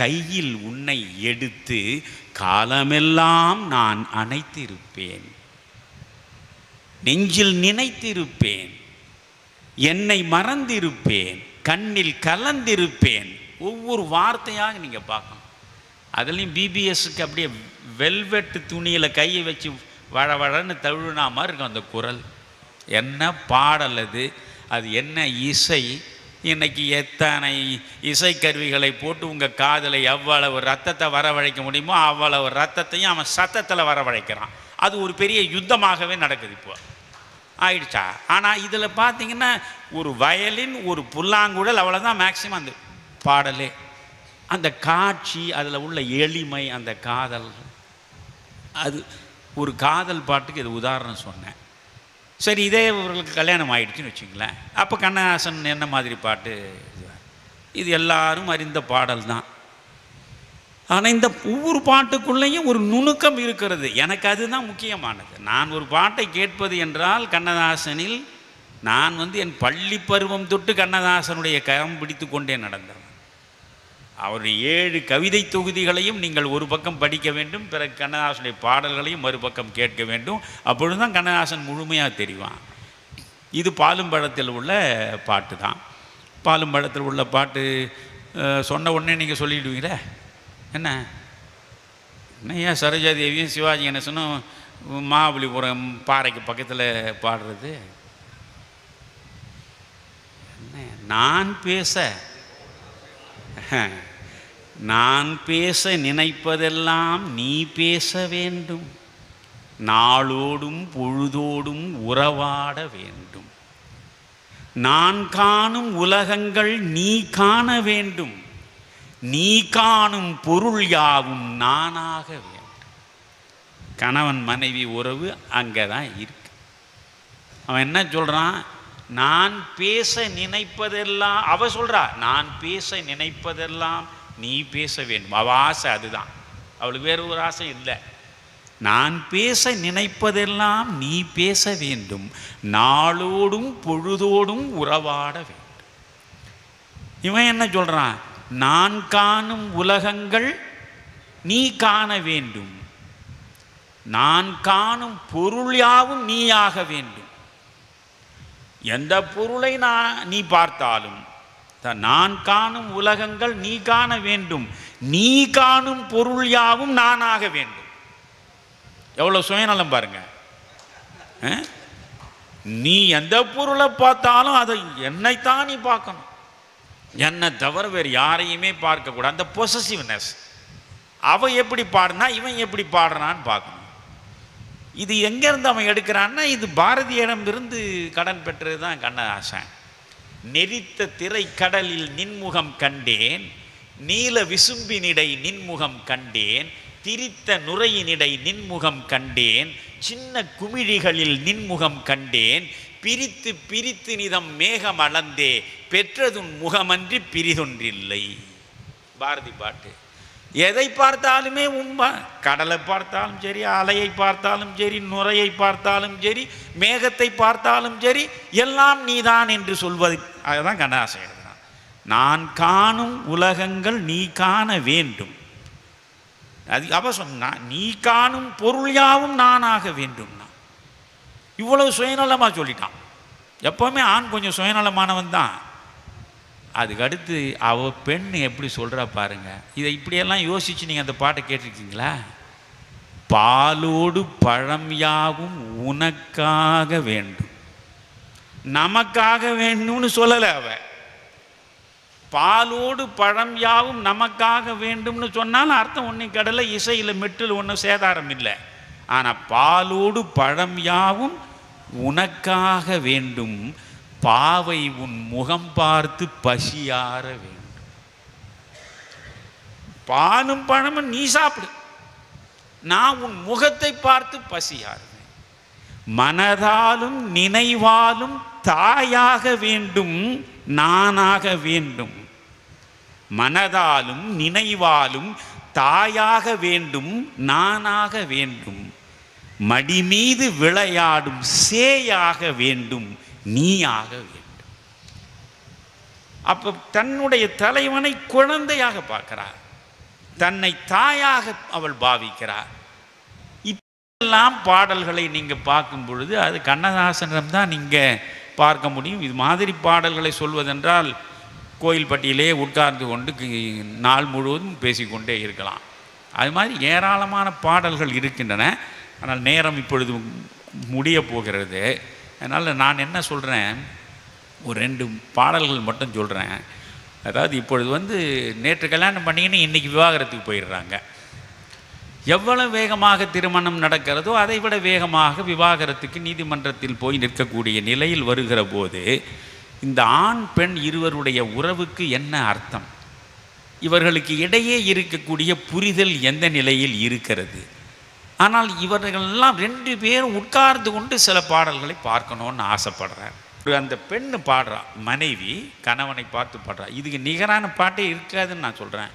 Speaker 2: கையில் உன்னை எடுத்து காலமெல்லாம் நான் அணைத்திருப்பேன். நெஞ்சில் நினைத்திருப்பேன், என்னை மறந்திருப்பேன், கண்ணில் கலந்திருப்பேன். ஒவ்வொரு வார்த்தையாக நீங்கள் பார்க்கணும். அதுலேயும் பிபிஎஸ்க்கு அப்படியே வெல்வெட்டு துணியில் கையை வச்சு வழவழன்னு தழுவினா மாதிரி இருக்கும் அந்த குரல். என்ன பாடல் அது, அது என்ன இசை. இன்றைக்கி எத்தனை இசைக்கருவிகளை போட்டு உங்கள் காதலை எவ்வளவு ரத்தத்தை வரவழைக்க முடியுமோ அவ்வளவு ரத்தத்தையும் அவன் சத்தத்தில் வரவழைக்கிறான். அது ஒரு பெரிய யுத்தமாகவே நடக்குது இப்போ ஆயிடுச்சா. ஆனால் இதில் பார்த்தீங்கன்னா ஒரு வயலின், ஒரு புல்லாங்குழல், அவ்வளோதான் மேக்சிமம் அந்த பாடலே. அந்த காட்சி, அதில் உள்ள எளிமை, அந்த காதல், அது ஒரு காதல் பாட்டுக்கு இது உதாரணம் சொன்னேன். சரி, இதே இவர்களுக்கு கல்யாணம் ஆகிடுச்சின்னு வச்சுங்களேன். அப்போ கண்ணதாசன் என்ன மாதிரி பாட்டு? இது எல்லாரும் அறிந்த பாடல் தான். ஆனால் இந்த ஒவ்வொரு பாட்டுக்குள்ளேயும் ஒரு நுணுக்கம் இருக்கிறது. எனக்கு அதுதான் முக்கியமானது. நான் ஒரு பாட்டை கேட்பது என்றால் கண்ணதாசனில் நான் என் பள்ளி பருவம் தொட்டு கண்ணதாசனுடைய கரம் பிடித்து கொண்டே நடந்தேன். அவருடைய 7 கவிதை தொகுதிகளையும் நீங்கள் ஒரு பக்கம் படிக்க வேண்டும், பிறகு கண்ணதாசனுடைய பாடல்களையும் மறுபக்கம் கேட்க வேண்டும். அப்பொழுது தான் கண்ணதாசன் முழுமையாக தெரிவான். இது பாலும் பழத்தில் உள்ள பாட்டு தான். பாலும் பழத்தில் உள்ள பாட்டு சொன்ன உடனே நீங்கள் சொல்லிவிடுவீங்களே, என்ன ஏன் சரோஜாதேவியும் சிவாஜி கணேசனும் மகாபலிபுரம் பாறைக்கு பக்கத்தில் பாடுறது? நான் பேச நினைப்பதெல்லாம் நீ பேச வேண்டும், நாளோடும் பொழுதோடும் உறவாட வேண்டும். நான் காணும் உலகங்கள் நீ காண வேண்டும், நீ காணும் பொருள் யாவும் நானாக வேண்டும். கணவன் மனைவி உறவு அங்கே தான் இருக்கு. அவன் என்ன சொல்கிறான்? நான் பேச நினைப்பதெல்லாம், அவ சொல்கிறா நான் பேச நினைப்பதெல்லாம் நீ பேச வேண்டும். அவள் ஆசை அதுதான், அவளுக்கு வேறு ஒரு ஆசை இல்லை. நான் பேச நினைப்பதெல்லாம் நீ பேச வேண்டும், நாளோடும் பொழுதோடும் உறவாட வேண்டும். இவன் என்ன சொல்கிறான்? நான் காணும் உலகங்கள் நீ காண வேண்டும், நான் காணும் பொருள் யாவும் நீயாக வேண்டும். எந்த பொருளை நீ பார்த்தாலும் நான் காணும் உலகங்கள் நீ காண வேண்டும், நீ காணும் பொருள் யாவும் நானாக வேண்டும். எவ்வளோ சுயநலம் பாருங்க. நீ எந்த பொருளை பார்த்தாலும் அதை என்னைத்தான் நீ பார்க்கணும், என்னை தவிர வேறு யாரையுமே பார்க்கக்கூடாது. அந்த பொசசிவ்னஸ். அவன் எப்படி பாடுனா இவன் எப்படி பாடுறான்னு பார்க்கணும். இது எங்கேருந்து அவன் எடுக்கிறான்னா, இது பாரதியிடமிருந்து கடன் பெற்றது தான் கண்ணதாசன். நெறித்த திரை கடலில் நின்முகம் கண்டேன், நீல விசும்பினிடை நின்முகம் கண்டேன், திரித்த நுரையினிடை நின்முகம் கண்டேன், சின்ன குமிழிகளில் நின்முகம் கண்டேன், பிரித்து பிரித்து நிதம் மேகம் அளந்தே பெற்றதுன் முகமன்றி பிரிதொன்றில்லை. பாரதி பாட்டு. எதை பார்த்தாலுமே உண்மை. கடலை பார்த்தாலும் சரி, அலையை பார்த்தாலும் சரி, நுரையை பார்த்தாலும் சரி, மேகத்தை பார்த்தாலும் சரி, எல்லாம் நீதான் என்று சொல்வது. அதுதான் கண்ணதாசன் எழுதுறான். நான் காணும் உலகங்கள் நீ காண வேண்டும். அது அவ சொன்னா, நீ காணும் பொருள் யாவும் நானாக வேண்டும்னா. இவ்வளவு சுயநலமாக சொல்லிட்டான். எப்போவுமே ஆண் கொஞ்சம் சுயநலமானவன் தான். அதுக்கு அடுத்து அவ பெண் எப்படி சொல்கிறா பாருங்க. இதை இப்படியெல்லாம் யோசித்து நீங்கள் அந்த பாட்டை கேட்டிருக்கீங்களா? பாலோடு பழம் யாவும் உனக்காக வேண்டும், நமக்காக வேண்டும்னு சொல்லலை அவ. பாலோடு பழம் யாவும் நமக்காக வேண்டும்னு சொன்னாலும் அர்த்தம் ஒன்றும் கடலை, இசையில் மெட்டில் ஒன்றும் சேதாரம் இல்லை. ஆனால் பாலோடு பழம் யாவும் உனக்காக வேண்டும், பாவை உன் முகம் பார்த்து பசியார வேண்டும். பாலும் பழமும் நீ சாப்பிடு, நான் உன் முகத்தை பார்த்து பசியாருவேன். மனதாலும் நினைவாலும் தாயாக வேண்டும், நானாக வேண்டும். மனதாலும் நினைவாலும் தாயாக வேண்டும், நானாக வேண்டும். மடி மீது விளையாடும் சேயாக வேண்டும், நீயாக வேண்டும். அப்போ தன்னுடைய தலைவனை குழந்தையாக பார்க்கிறார், தன்னை தாயாக அவள் பாவிக்கிறார். இப்பெல்லாம் பாடல்களை நீங்கள் பார்க்கும் பொழுது அது கண்ணதாசனிடம் தான் நீங்கள் பார்க்க முடியும். இது மாதிரி பாடல்களை சொல்வதென்றால் கோயில்பட்டியிலே உட்கார்ந்து கொண்டு நாள் முழுவதும் பேசிக்கொண்டே இருக்கலாம். அது மாதிரி ஏராளமான பாடல்கள் இருக்கின்றன. ஆனால் நேரம் இப்பொழுது முடிய போகிறது. அதனால் நான் என்ன சொல்கிறேன், ஒரு 2 பாடல்கள் மட்டும் சொல்கிறேன். அதாவது இப்பொழுது நேற்று கல்யாணம் பண்ணிக்கின்னு இன்றைக்கி விவாகரத்துக்கு போயிடுறாங்க. எவ்வளவு வேகமாக திருமணம் நடக்கிறதோ அதை விட வேகமாக விவாகரத்துக்கு நீதிமன்றத்தில் போய் நிற்கக்கூடிய நிலையில் வருகிற போது இந்த ஆண் பெண் இருவருடைய உறவுக்கு என்ன அர்த்தம், இவர்களுக்கு இடையே இருக்கக்கூடிய புரிதல் எந்த நிலையில் இருக்கிறது? ஆனால் இவர்களெல்லாம் 2 பேரும் உட்கார்ந்து கொண்டு சில பாடல்களை பார்க்கணுன்னு ஆசைப்படுறார். அந்த பெண்ணு பாடுறா, மனைவி கணவனை பார்த்து பாடுறா. இதுக்கு நிகரான பாட்டே இருக்காதுன்னு நான் சொல்கிறேன்.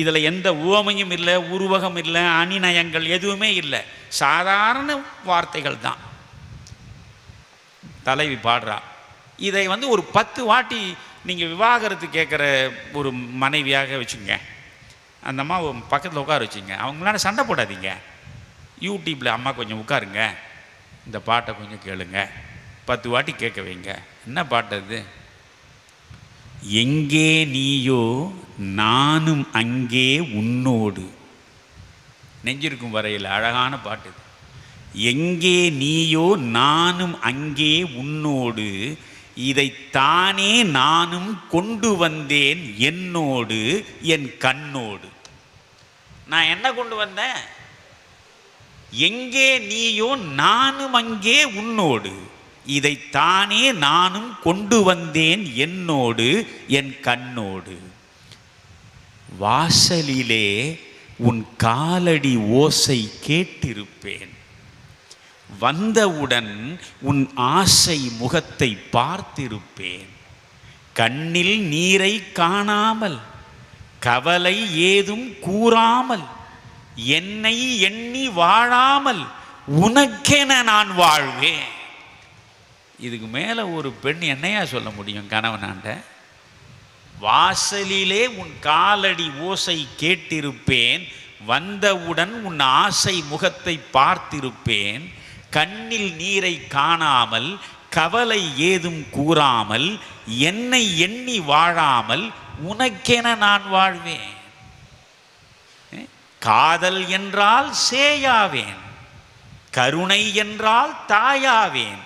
Speaker 2: இதில் எந்த உவமையும் இல்லை, உருவகம் இல்லை, அணிநயங்கள் எதுவுமே இல்லை, சாதாரண வார்த்தைகள் தான். தலைவி பாடுறா. இதை ஒரு 10 வாட்டி நீங்கள் விவாகரத்து கேட்குற ஒரு மனைவியாக வச்சுங்க. அந்த அம்மா பக்கத்தில் உட்கார வச்சுங்க. அவங்களால சண்டை போடாதீங்க. யூடியூப்பில் அம்மா கொஞ்சம் உட்காருங்க, இந்த பாட்டை கொஞ்சம் கேளுங்க, 10 வாட்டி கேட்க வைங்க. என்ன பாட்டு அது? எங்கே நீயோ நானும் அங்கே உன்னோடு. நெஞ்சிருக்கும் வரையில் அழகான பாட்டு. எங்கே நீயோ நானும் அங்கே உன்னோடு, இதைத்தானே நானும் கொண்டு வந்தேன் என்னோடு என் கண்ணோடு. நான் என்ன கொண்டு வந்தேன்? எங்கே நீயோ நானும் அங்கே உன்னோடு, இதைத்தானே நானும் கொண்டு வந்தேன் என்னோடு என் கண்ணோடு. வாசலிலே உன் காலடி ஓசை கேட்டிருப்பேன், வந்தவுடன் உன் ஆசை முகத்தை பார்த்திருப்பேன். கண்ணில் நீரை காணாமல், கவலை ஏதும் கூறாமல், என்னை எண்ணி வாழாமல் உனக்கென நான் வாழ்வேன். இதுக்கு மேலே ஒரு பெண் என்னையா சொல்ல முடியும் கணவனாண்ட? வாசலிலே உன் காலடி ஓசை கேட்டிருப்பேன், வந்தவுடன் உன் ஆசை முகத்தை பார்த்திருப்பேன். கண்ணில் நீரை காணாமல், கவலை ஏதும் கூறாமல், என்னை எண்ணி வாழாமல் உனக்கென நான் வாழ்வேன். காதல் என்றால் சேயாவேன், கருணை என்றால் தாயாவேன்,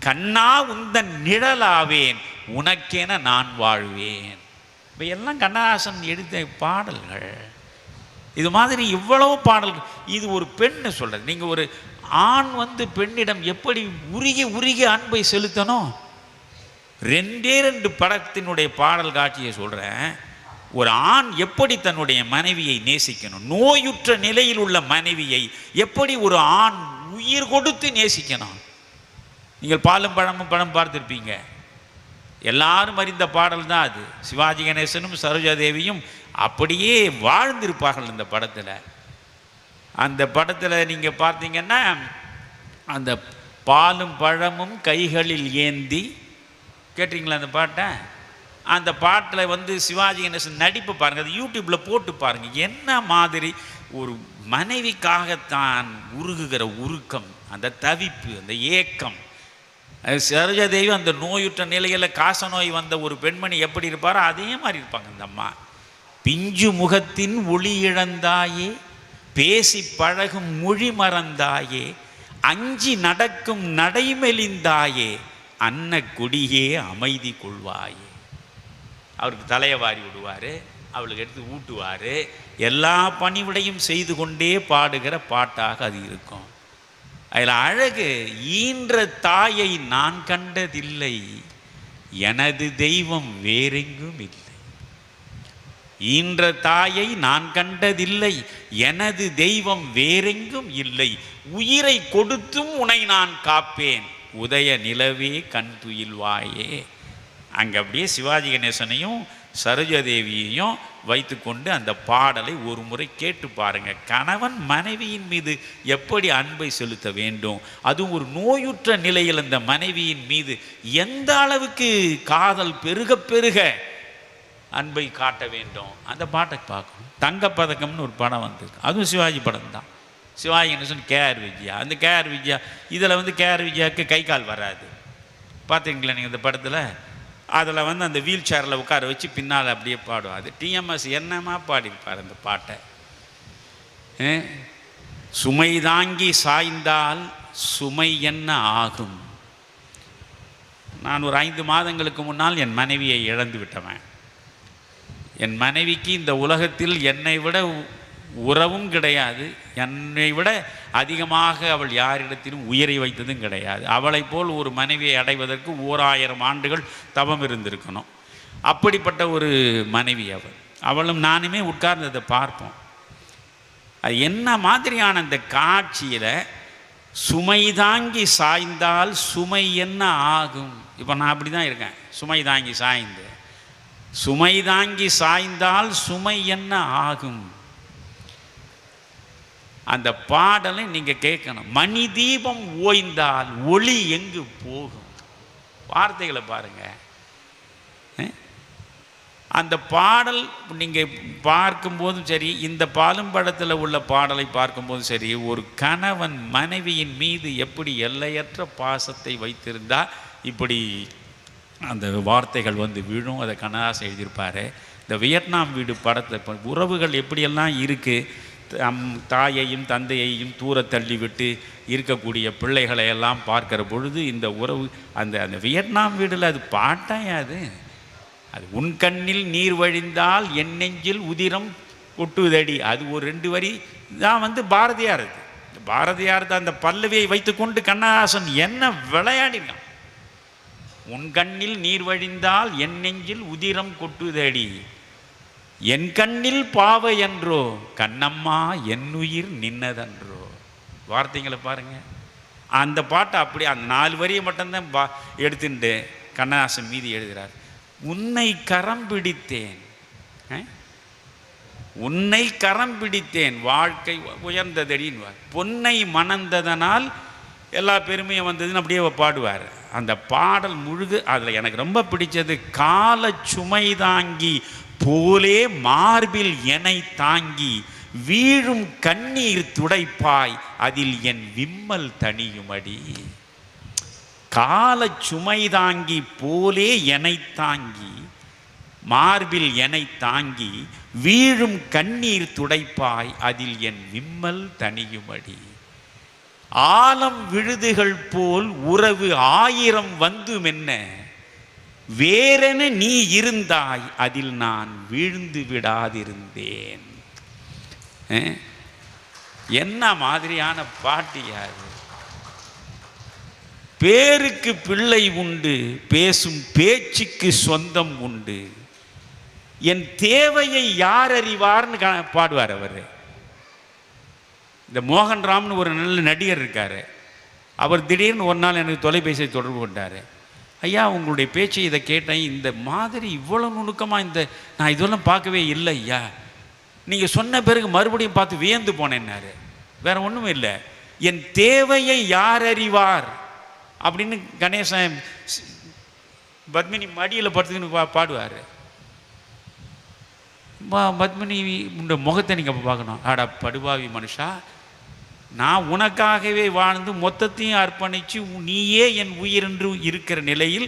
Speaker 2: கண்ணா உந்தன் நிழலாவேன், உனக்கென நான் வாழ்வேன். இவையெல்லாம் கண்ணதாசன் எழுதிய பாடல்கள். இது மாதிரி இவ்வளவு பாடல்கள். இது ஒரு பெண்ணு சொல்கிறது. நீங்கள் ஒரு ஆண் பெண்ணிடம் எப்படி உருகி உருகி அன்பை செலுத்தணும். 2 படத்தினுடைய பாடல் காட்சியை சொல்கிறேன். ஒரு ஆண் எப்படி தன்னுடைய மனைவியை நேசிக்கணும், நோயுற்ற நிலையில் உள்ள மனைவியை எப்படி ஒரு ஆண் உயிர் கொடுத்து நேசிக்கணும். நீங்கள் பாலும் பழமும் படம் பார்த்துருப்பீங்க. எல்லாரும் அறிந்த பாடல் தான் அது. சிவாஜி கணேசனும் சரோஜாதேவியும் அப்படியே வாழ்ந்திருப்பார்கள் இந்த படத்தில். அந்த படத்தில் நீங்கள் பார்த்தீங்கன்னா அந்த பாலும் பழமும் கைகளில் ஏந்தி, கேட்டிங்களா அந்த பாட்டை? அந்த பாட்டில் வந்து சிவாஜி கணேசன் நடிப்பு பாருங்கள், அது யூடியூப்பில் போட்டு பாருங்கள். என்ன மாதிரி ஒரு மனைவிக்காகத்தான் உருகுகிற உருக்கம், அந்த தவிப்பு, அந்த ஏக்கம். சரோஜாதேவி அந்த நோயுற்ற நிலையில் காச நோய் வந்த ஒரு பெண்மணி எப்படி இருப்பாரோ அதே மாதிரி இருப்பாங்க இந்த அம்மா. பிஞ்சு முகத்தின் ஒளி இழந்தாயே, பேசி பழகும் மொழி மறந்தாயே, அஞ்சி நடக்கும் நடைமெலிந்தாயே, அன்ன கொடியே அமைதி கொள்வாயே. அவருக்கு தலையை வாரி விடுவார், அவளுக்கு எடுத்து ஊட்டுவார். எல்லா பணிவிடையும் செய்து கொண்டே பாடுகிற பாட்டாக அது இருக்கும். அதில் அழகு, ஈன்ற தாயை நான் கண்டதில்லை, எனது தெய்வம் வேறெங்கும் இல்லை. ஈன்ற தாயை நான் கண்டதில்லை, எனது தெய்வம் வேறெங்கும் இல்லை, உயிரை கொடுத்தும் உனை நான் காப்பேன், உதய நிலவே கண் துயில்வாயே. அங்கே அப்படியே சிவாஜி கணேசனையும் சரோஜாதேவியையும் வைத்துக்கொண்டு அந்த பாடலை ஒரு முறை கேட்டு பாருங்க. கணவன் மனைவியின் மீது எப்படி அன்பை செலுத்த வேண்டும், அதுவும் ஒரு நோயுற்ற நிலையில் அந்த மனைவியின் மீது எந்த அளவுக்கு காதல் பெருக பெருக அன்பை காட்ட வேண்டும், அந்த பாட்டை பார்க்கணும். தங்கப்பதக்கம்னு ஒரு படம் வந்திருக்கு, அதுவும் சிவாஜி படம் தான். சிவாஜி கணேசன் கேஆர் விஜயா. அந்த கேஆர் விஜயா இதில் வந்து கேஆர் விஜயாவுக்கு கை கால் வராது, பார்த்தீங்களா நீங்கள் இந்த படத்தில்? அதில் வந்து அந்த வீல் சேரில் உட்கார வச்சு பின்னால் அப்படியே பாடுவார். அது டிஎம்எஸ் என்னமா பாடியிருப்பார் அந்த பாட்டை. சுமை தாங்கி சாய்ந்தால் சுமை என்ன ஆகும். நான் ஒரு 5 மாதங்களுக்கு முன்னால் என் மனைவியை இழந்து விட்டவன். என் மனைவிக்கு இந்த உலகத்தில் என்னை விட உறவும் கிடையாது, என்னை விட அதிகமாக அவள் யாரிடத்திலும் உயிரை வைத்ததும் கிடையாது. அவளை போல் ஒரு மனைவியை அடைவதற்கு 1000 ஆண்டுகள் தவம் இருந்திருக்கணும். அப்படிப்பட்ட ஒரு மனைவி அவள். அவளும் நானுமே உட்கார்ந்ததை பார்ப்போம். அது என்ன மாதிரியான அந்த காட்சியில் சுமை தாங்கி சாய்ந்தால் சுமை என்ன ஆகும். இப்போ நான் அப்படி தான் இருக்கேன், சுமை தாங்கி சாய்ந்து. சுமை தாங்கி சாய்ந்தால் சுமை என்ன ஆகும். அந்த பாடலை நீங்கள் கேட்கணும். மணி தீபம் ஓய்ந்தால் ஒளி எங்கு போகும். வார்த்தைகளை பாருங்க. அந்த பாடல் நீங்கள் பார்க்கும்போதும் சரி, இந்த பாலும் படத்தில் உள்ள பாடலை பார்க்கும்போதும் சரி, ஒரு கணவன் மனைவியின் மீது எப்படி எல்லையற்ற பாசத்தை வைத்திருந்தால் இப்படி அந்த வார்த்தைகள் வந்து விழும். அதை கண்ணதாசன் எழுதியிருப்பார். இந்த வியட்நாம் வீடு படத்தில் இப்போ உறவுகள் எப்படியெல்லாம் இருக்குது, தாயையும் தந்தையையும் தூர தள்ளிவிட்டு இருக்கக்கூடிய பிள்ளைகளை எல்லாம் பார்க்கிற பொழுது இந்த உறவு அந்த அந்த வியட்நாம் வீடில் அது பாட்டாயாது. அது உன் கண்ணில் நீர் வழிந்தால் என் நெஞ்சில் உதிரம் கொட்டுதடி. அது ஒரு 2 வரி தான் வந்து பாரதியார். இது பாரதியார் தான் அந்த பல்லவியை வைத்துக்கொண்டு கண்ணதாசன் என்ன விளையாடினான். உன் கண்ணில் நீர் வழிந்தால் என் நெஞ்சில் உதிரம் கொட்டுதடி, என் கண்ணில் பாவை என்றோ கண்ணம்மா என் உயிர் நின்னதன்றோ. வார்த்தைங்களை பாருங்க. அந்த பாட்டை அப்படி அந்த 4 வரியை மட்டும்தான் எடுத்துட்டு கண்ணதாசன் மீதி எழுதுகிறார். உன்னை கரம் பிடித்தேன், உன்னை கரம் பிடித்தேன் வாழ்க்கை உயர்ந்ததடின்னு, பொன்னை மணந்ததனால் எல்லா பெருமையும் வந்ததுன்னு அப்படியே பாடுவார். அந்த பாடல் முழுது அதில் எனக்கு ரொம்ப பிடிச்சது, கால சுமை தாங்கி போலே மார்பில் என்னை தாங்கி வீழும் கண்ணீர் துடைப்பாய் அதில் என் விம்மல் தனியுமடி. கால சுமை தாங்கி போலே என்னை தாங்கி மார்பில் என்னை தாங்கி வீழும் கண்ணீர் துடைப்பாய் அதில் என் விம்மல் தனியுமடி. ஆலம் விழுதுகள் போல் உறவு 1000 வந்தும் என்ன, வேறென நீ இருந்தாய் அதில் நான் வீழ்ந்து விடாதிருந்தேன். என்ன மாதிரியான பாட்டு யாரு. பேருக்கு பிள்ளை உண்டு, பேசும் பேச்சுக்கு சொந்தம் உண்டு, என் தேவையை யார் அறிவார்னு பாடுவார் அவர். இந்த மோகன்ராம்னு ஒரு நல்ல நடிகர் இருக்கார். அவர் திடீர்னு ஒரு நாள் எனக்கு தொலைபேசியை தொடர்பு கொண்டார். ஐயா, உங்களுடைய பேச்சை இதை கேட்டேன், இந்த மாதிரி இவ்வளோ நுணுக்கமாக நான் இதெல்லாம் பார்க்கவே இல்லை ஐயா, நீங்கள் சொன்ன பிறகு மறுபடியும் பார்த்து வியந்து போனேன்னாரு. வேற ஒன்றும் இல்லை, என் தேவையை யார் அறிவார் அப்படின்னு கணேசன் பத்மினி மடியில் படுத்துக்கின்னு பாடுவார். பத்மினி முகத்தை நீங்கள் பார்க்கணும். ஆடா படுபாவி மனுஷா, நான் உனக்காகவே வாழ்ந்து மொத்தத்தையும் அர்ப்பணித்து நீயே என் உயிர் என்று இருக்கிற நிலையில்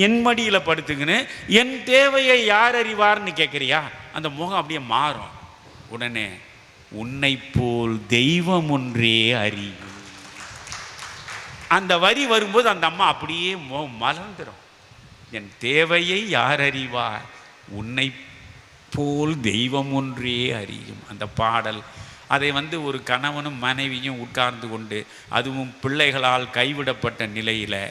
Speaker 2: என் மடியில் படுத்துக்கின்னு என் தேவையை யார் அறிவார்னு கேட்குறியா? அந்த முகம் அப்படியே மாறும். உடனே உன்னை போல் தெய்வம் ஒன்றே அறியும். அந்த வரி வரும்போது அந்த அம்மா அப்படியே மலர்ந்துடும். என் தேவையை யார் அறிவார், உன்னை போல் தெய்வம் ஒன்றே அறியும். அந்த பாடல் அதை ஒரு கணவனும் மனைவியும் உட்கார்ந்து கொண்டு, அதுவும் பிள்ளைகளால் கைவிடப்பட்ட நிலையில்,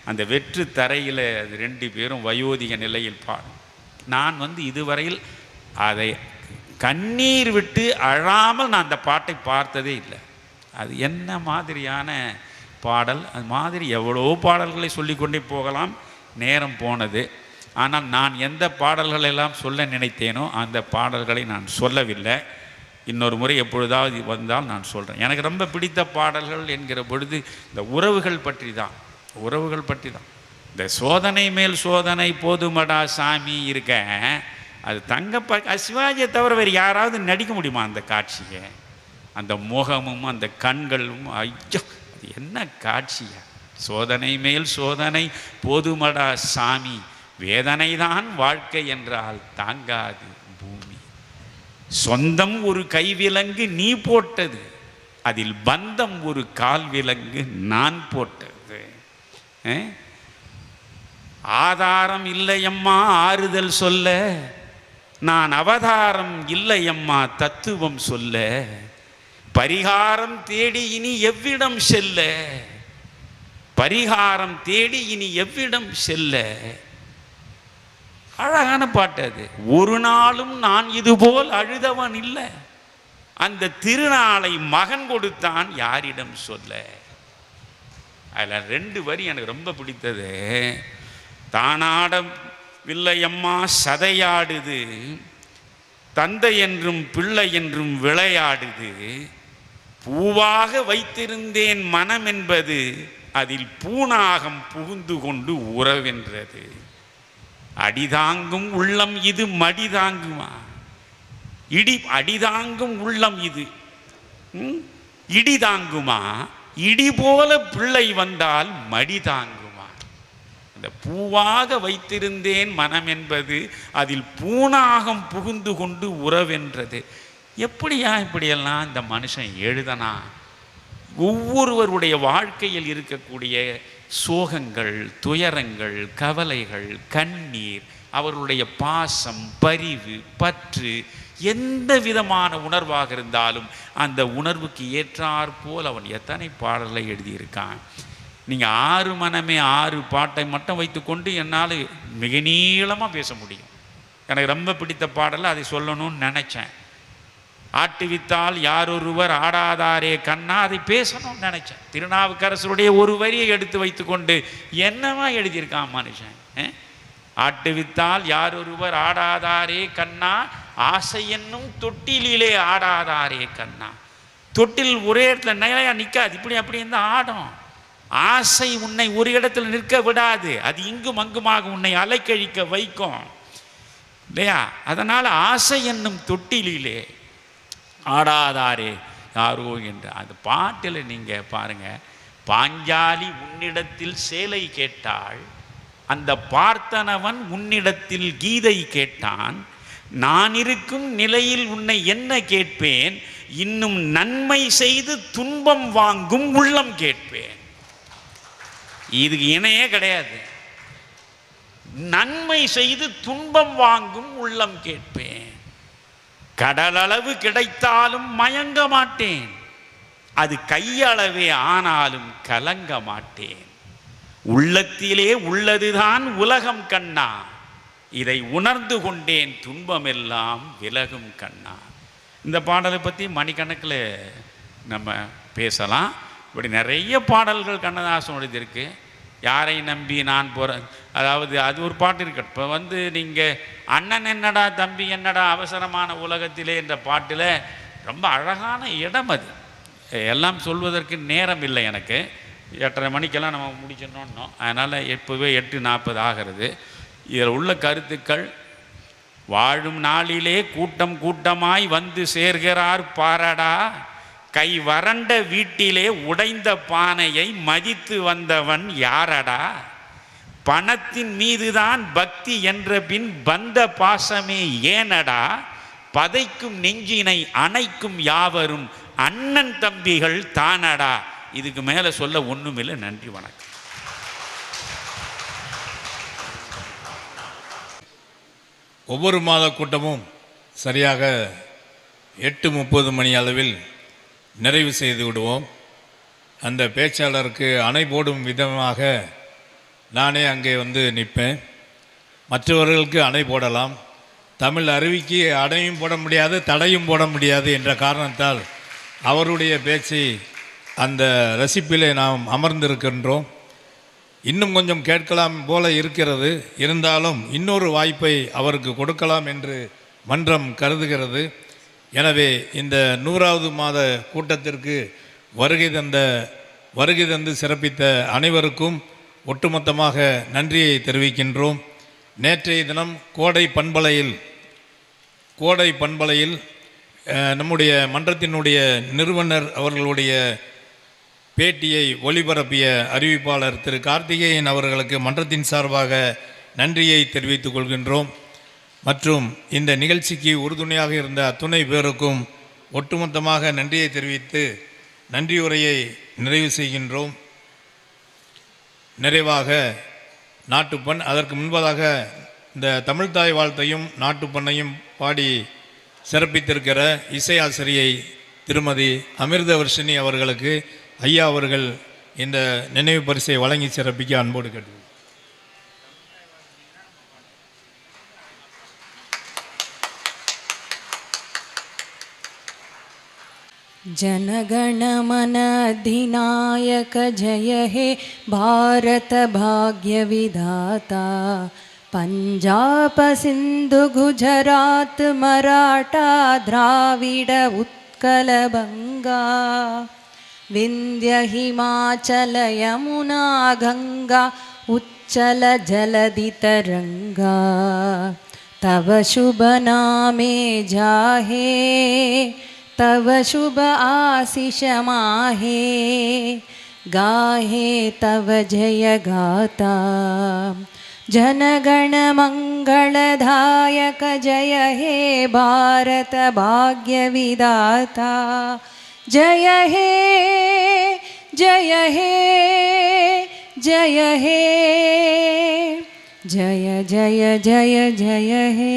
Speaker 2: அந்த வெற்று தரையில் அது 2 பேரும் வயோதிக நிலையில் பாடும். நான் இதுவரையில் அதை கண்ணீர் விட்டு அழாமல் நான் அந்த பாட்டை பார்த்ததே இல்லை. அது என்ன மாதிரியான பாடல்! அது மாதிரி எவ்வளோ பாடல்களை சொல்லிக்கொண்டே போகலாம், நேரம் போனது. ஆனால் நான் எந்த பாடல்களெல்லாம் சொல்ல நினைத்தேனோ அந்த பாடல்களை நான் சொல்லவில்லை. இன்னொரு முறை எப்பொழுதாவது வந்தால் நான் சொல்கிறேன். எனக்கு ரொம்ப பிடித்த பாடல்கள் என்கிற பொழுது இந்த உறவுகள் பற்றி தான். உறவுகள் பற்றி தான். இந்த சோதனை மேல் சோதனை போதுமடா சாமி இருக்க, அது சிவாஜியை தவிர வேறு யாராவது நடிக்க முடியுமா அந்த காட்சியை? அந்த முகமும் அந்த கண்களும், ஐயோ அது என்ன காட்சியா! சோதனை மேல் சோதனை போதுமடா சாமி, வேதனை தான் வாழ்க்கை என்றால் தாங்காது பூமி. சொந்தம் ஒரு கைவிலங்கு நீ போட்டது, அதில் பந்தம் ஒரு கால் விலங்கு நான் போட்டது. ஆதாரம் இல்லையம்மா ஆறுதல் சொல்ல, நான் அவதாரம் இல்லையம்மா தத்துவம் சொல்ல, பரிகாரம் தேடி இனி எவ்விடம் செல்ல, பரிகாரம் தேடி இனி எவ்விடம் செல்ல. அழகான பாட்டு அது. ஒரு நாளும் நான் இதுபோல் அழுதவன் இல்லை, அந்த திருநாளை மகன் கொடுத்தான் யாரிடம் சொல்ல. அதில் 2 வரி எனக்கு ரொம்ப பிடித்தது. தானாடவில்லையம்மா சதையாடுது, தந்தை என்றும் பிள்ளை என்றும் விளையாடுது, பூவாக வைத்திருந்தேன் மனம் என்பது, அதில் பூனாகம் புகுந்து கொண்டு உறவென்றது. அடிதாங்கும் உள்ளம் இது மடிதாங்குமா, அடிதாங்கும் உள்ளம் இது இடிதாங்குமா, இடி போல பிள்ளை வந்தால் மடி தாங்குமா. அந்த பூவாக வைத்திருந்தேன் மனம் என்பது, அதில் பூனாகம் புகுந்து கொண்டு உறவென்றது. எப்படியா இப்படியெல்லாம் இந்த மனுஷன் எழுதனா? ஒவ்வொருவருடைய வாழ்க்கையில் இருக்கக்கூடிய சோகங்கள், துயரங்கள், கவலைகள், கண்ணீர், அவர்களுடைய பாசம், பரிவு, பற்று, எந்த விதமான உணர்வாக இருந்தாலும் அந்த உணர்வுக்கு ஏற்றாற்போல் அவன் எத்தனை பாடல்களை எழுதியிருக்கான். நீங்கள் 6 மனமே 6 பாட்டை மட்டும் வைத்துக்கொண்டு என்னால் மிக நீளமாக பேச முடியும். எனக்கு ரொம்ப பிடித்த பாடலை அதை சொல்லணும்னு நினச்சேன். ஆட்டுவித்தால் யாரொருவர் ஆடாதாரே கண்ணா, அதை பேசணும்னு நினச்சேன். திருநாவுக்கரசருடைய ஒரு வரியை எடுத்து வைத்துக்கொண்டு என்னவா எழுதியிருக்கான் மனுஷன். ஆட்டுவித்தால் யாரொருவர் ஆடாதாரே கண்ணா, ஆசை என்னும் தொட்டிலே ஆடாதாரே கண்ணா. தொட்டில் ஒரே இடத்துல நிலையா நிற்காது, இப்படி அப்படி இருந்தால் ஆடும். ஆசை உன்னை ஒரு இடத்துல நிற்க விடாது, அது இங்கும் அங்குமாக உன்னை அலைக்கழிக்க வைக்கும் இல்லையா? அதனால் ஆசை என்னும் தொட்டிலே ஆடாதாரே யாரோ என்று அந்த பாட்டில் நீங்கள் பாருங்கள். பாஞ்சாலி உன்னிடத்தில் சேலை கேட்டாள், அந்த பார்த்தனவன் உன்னிடத்தில் கீதை கேட்டான். நான் இருக்கும் நிலையில் உன்னை என்ன கேட்பேன், இன்னும் நன்மை செய்து துன்பம் வாங்கும் உள்ளம் கேட்பேன். இதுக்கு இணையே கிடையாது. நன்மை செய்து துன்பம் வாங்கும் உள்ளம் கேட்பேன். கடலளவு கிடைத்தாலும் மயங்க மாட்டேன், அது கையளவே ஆனாலும் கலங்க மாட்டேன். உள்ளத்திலே உள்ளதுதான் உலகம் கண்ணா, இதை உணர்ந்து கொண்டேன் துன்பமெல்லாம் விலகும் கண்ணா. இந்த பாடலை பற்றி மணிக்கணக்கில் நம்ம பேசலாம். இப்படி நிறைய பாடல்கள் கண்ணதாசனுடையது இருக்குது. யாரை நம்பி நான் போகிறேன், அதாவது அது ஒரு பாட்டு இருக்கு. இப்போ நீங்கள் அண்ணன் என்னடா தம்பி என்னடா அவசரமான உலகத்திலே என்ற பாட்டில் ரொம்ப அழகான இடம் அது. எல்லாம் சொல்வதற்கு நேரம் இல்லை எனக்கு. 8:30 மணிக்கெல்லாம் நம்ம முடிச்சிடணும். அதனால் இப்போவே 8:40 ஆகிறது. இதில் உள்ள கருத்துக்கள், வாழும் நாளிலே கூட்டம் கூட்டமாய் வந்து சேர்கிறார் பாரடா, கை வறண்ட வீட்டிலே உடைந்த பானையை மதித்து வந்தவன் யாரடா, பணத்தின் மீதுதான் பக்தி என்ற பின் வந்த பாசமே ஏனடா, பதைக்கும் நெஞ்சினை அணைக்கும் யாவரும் அண்ணன் தம்பிகள் தானடா. இதுக்கு மேலே சொல்ல ஒன்றுமில்லை. நன்றி, வணக்கம்.
Speaker 1: ஒவ்வொரு மாத கூட்டமும் சரியாக 8:30 மணி அளவில் நிறைவு செய்து விடுவோம். அந்த பேச்சாளருக்கு அணை போடும் விதமாக நானே அங்கே நிற்பேன். மற்றவர்களுக்கு அணை போடலாம். தமிழ் அருவிக்கு அணையும் போட முடியாது, தடையும் போட முடியாது என்ற காரணத்தால் அவருடைய பேச்சை அந்த ரசிப்பிலே நாம் அமர்ந்திருக்கின்றோம். இன்னும் கொஞ்சம் கேட்கலாம் போல இருக்கிறது. இருந்தாலும் இன்னொரு வாய்ப்பை அவருக்கு கொடுக்கலாம் என்று மன்றம் கருதுகிறது. எனவே இந்த 100வது மாத கூட்டத்திற்கு வருகை தந்து சிறப்பித்த அனைவருக்கும் ஒட்டுமொத்தமாக நன்றியை தெரிவிக்கின்றோம். நேற்றைய தினம் கோடை பண்பலையில் நம்முடைய மன்றத்தினுடைய நிறுவனர் அவர்களுடைய பேட்டியை ஒளிபரப்பிய அறிவிப்பாளர் திரு கார்த்திகேயன் அவர்களுக்கு மன்றத்தின் சார்பாக நன்றியை தெரிவித்துக் கொள்கின்றோம். மற்றும் இந்த நிகழ்ச்சிக்கு உறுதுணையாக இருந்த அத்துணை பேருக்கும் ஒட்டுமொத்தமாக நன்றியை தெரிவித்து நன்றியுரையை நிறைவு செய்கின்றோம். நிறைவாக நாட்டுப்பண், அதற்கு முன்பதாக இந்த தமிழ்தாய் வாழ்த்தையும் நாட்டுப்பண்ணையும் பாடி சிறப்பித்திருக்கிற இசை ஆசிரியை திருமதி அமிர்தவர்ஷினி அவர்களுக்கு ஐயா அவர்கள் இந்த நினைவு பரிசை வழங்கி சிறப்பிக்க அன்போடு கேட்டு.
Speaker 3: जनगण मन अधिनायक जय हे भारत भाग्य विधाता, पंजाब सिंधु गुजरात मराठा द्राविड उत्कल बंगा, विंध्य हिमाचल यमुना गंगा उच्चल जलधि तरंगा, तव शुभ नामे जाहे तव शुभ आशीष माहे, गाहे तव जय गाता, जनगण मंगलदायक जय हे भारत भाग्य विधाता, जय हे जय हे जय हे जय जय जय जय हे।